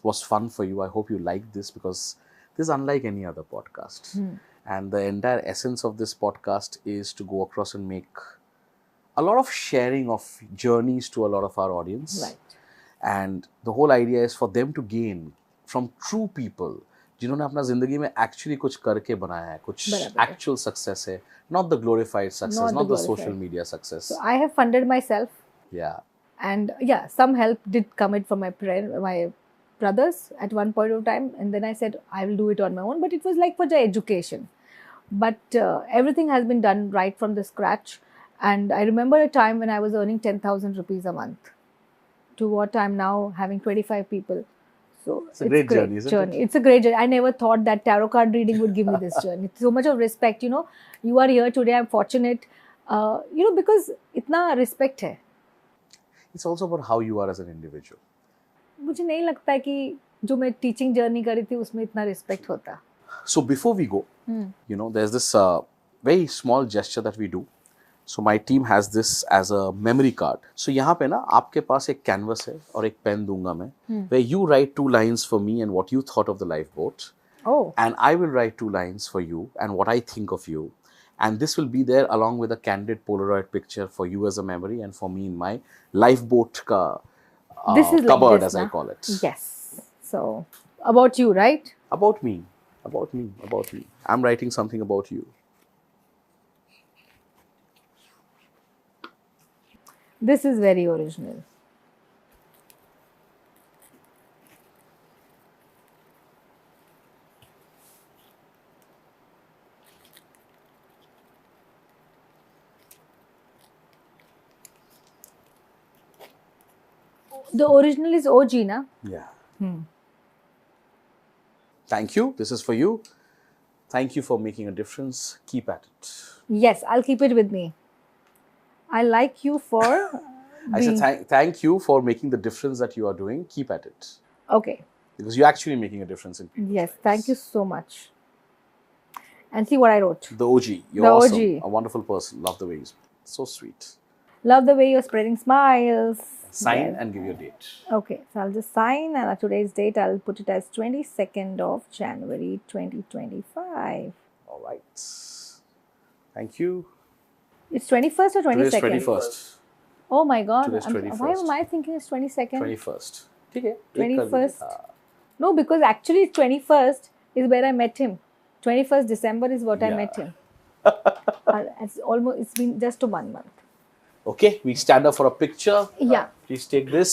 was fun for you. I hope you liked this because this is unlike any other podcast. And the entire essence of this podcast is to go across and make a lot of sharing of journeys to a lot of our audience. Right. And the whole idea is for them to gain from true people जिन्होंने अपना जिंदगी में actually कुछ करके बनाया है, कुछ actual success है, not the glorified success, not the social media success. So I have funded myself. Yeah. And yeah, some help did come in from my brothers at one point of time, and then I said I will do it on my own, but it was like for the education. But everything has been done right from the scratch. And I remember a time when I was earning 10,000 rupees a month to what I'm now having 25 people. So it's a great journey, isn't it? It's a great journey. I never thought that tarot card reading would give me this journey. So much of respect, you know. You are here today. I'm fortunate, because इतना respect है. It's also about how you are as an individual. मुझे नहीं लगता है कि जो मैं teaching journey करी थी उसमें इतना respect होता. So before we go, there's this very small gesture that we do. So my team has this as a memory card. So यहाँ पे ना आपके पास एक canvas है और एक pen दूंगा मैं, where you write 2 lines for me and what you thought of the lifeboat. Oh. And I will write 2 lines for you and what I think of you. And this will be there along with a candid Polaroid picture for you as a memory and for me in my lifeboat ka This is like cupboard, this, as I na? call it. Yes. So about you, right? About me. I'm writing something about you. This is very original. The original is OG, na? Yeah. Thank you. This is for you. Thank you for making a difference. Keep at it. Yes, I'll keep it with me. I like you for I said thank you for making the difference that you are doing. Keep at it. Okay. Because you're actually making a difference in people's Yes, lives. thank you so much. And see what I wrote. The OG. You're The awesome. OG. A wonderful person. Love the way you speak. So sweet. Love the way you're spreading smiles. Sign Yes. and give your date. Okay, so I'll just sign, and today's date I'll put it as 22nd of January 2025. All right. Thank you. It's 21st or 22nd? Today's 21st. Oh my God. Today's Why 21st. am I thinking it's 22nd? 21st. ठीक है. एक कर 21st. दीजिए. No, because actually 21st is where I met him. 21st December is what I Yeah. met him. It's been just 1 month. Okay, we stand up for a picture. Yeah. Please take this.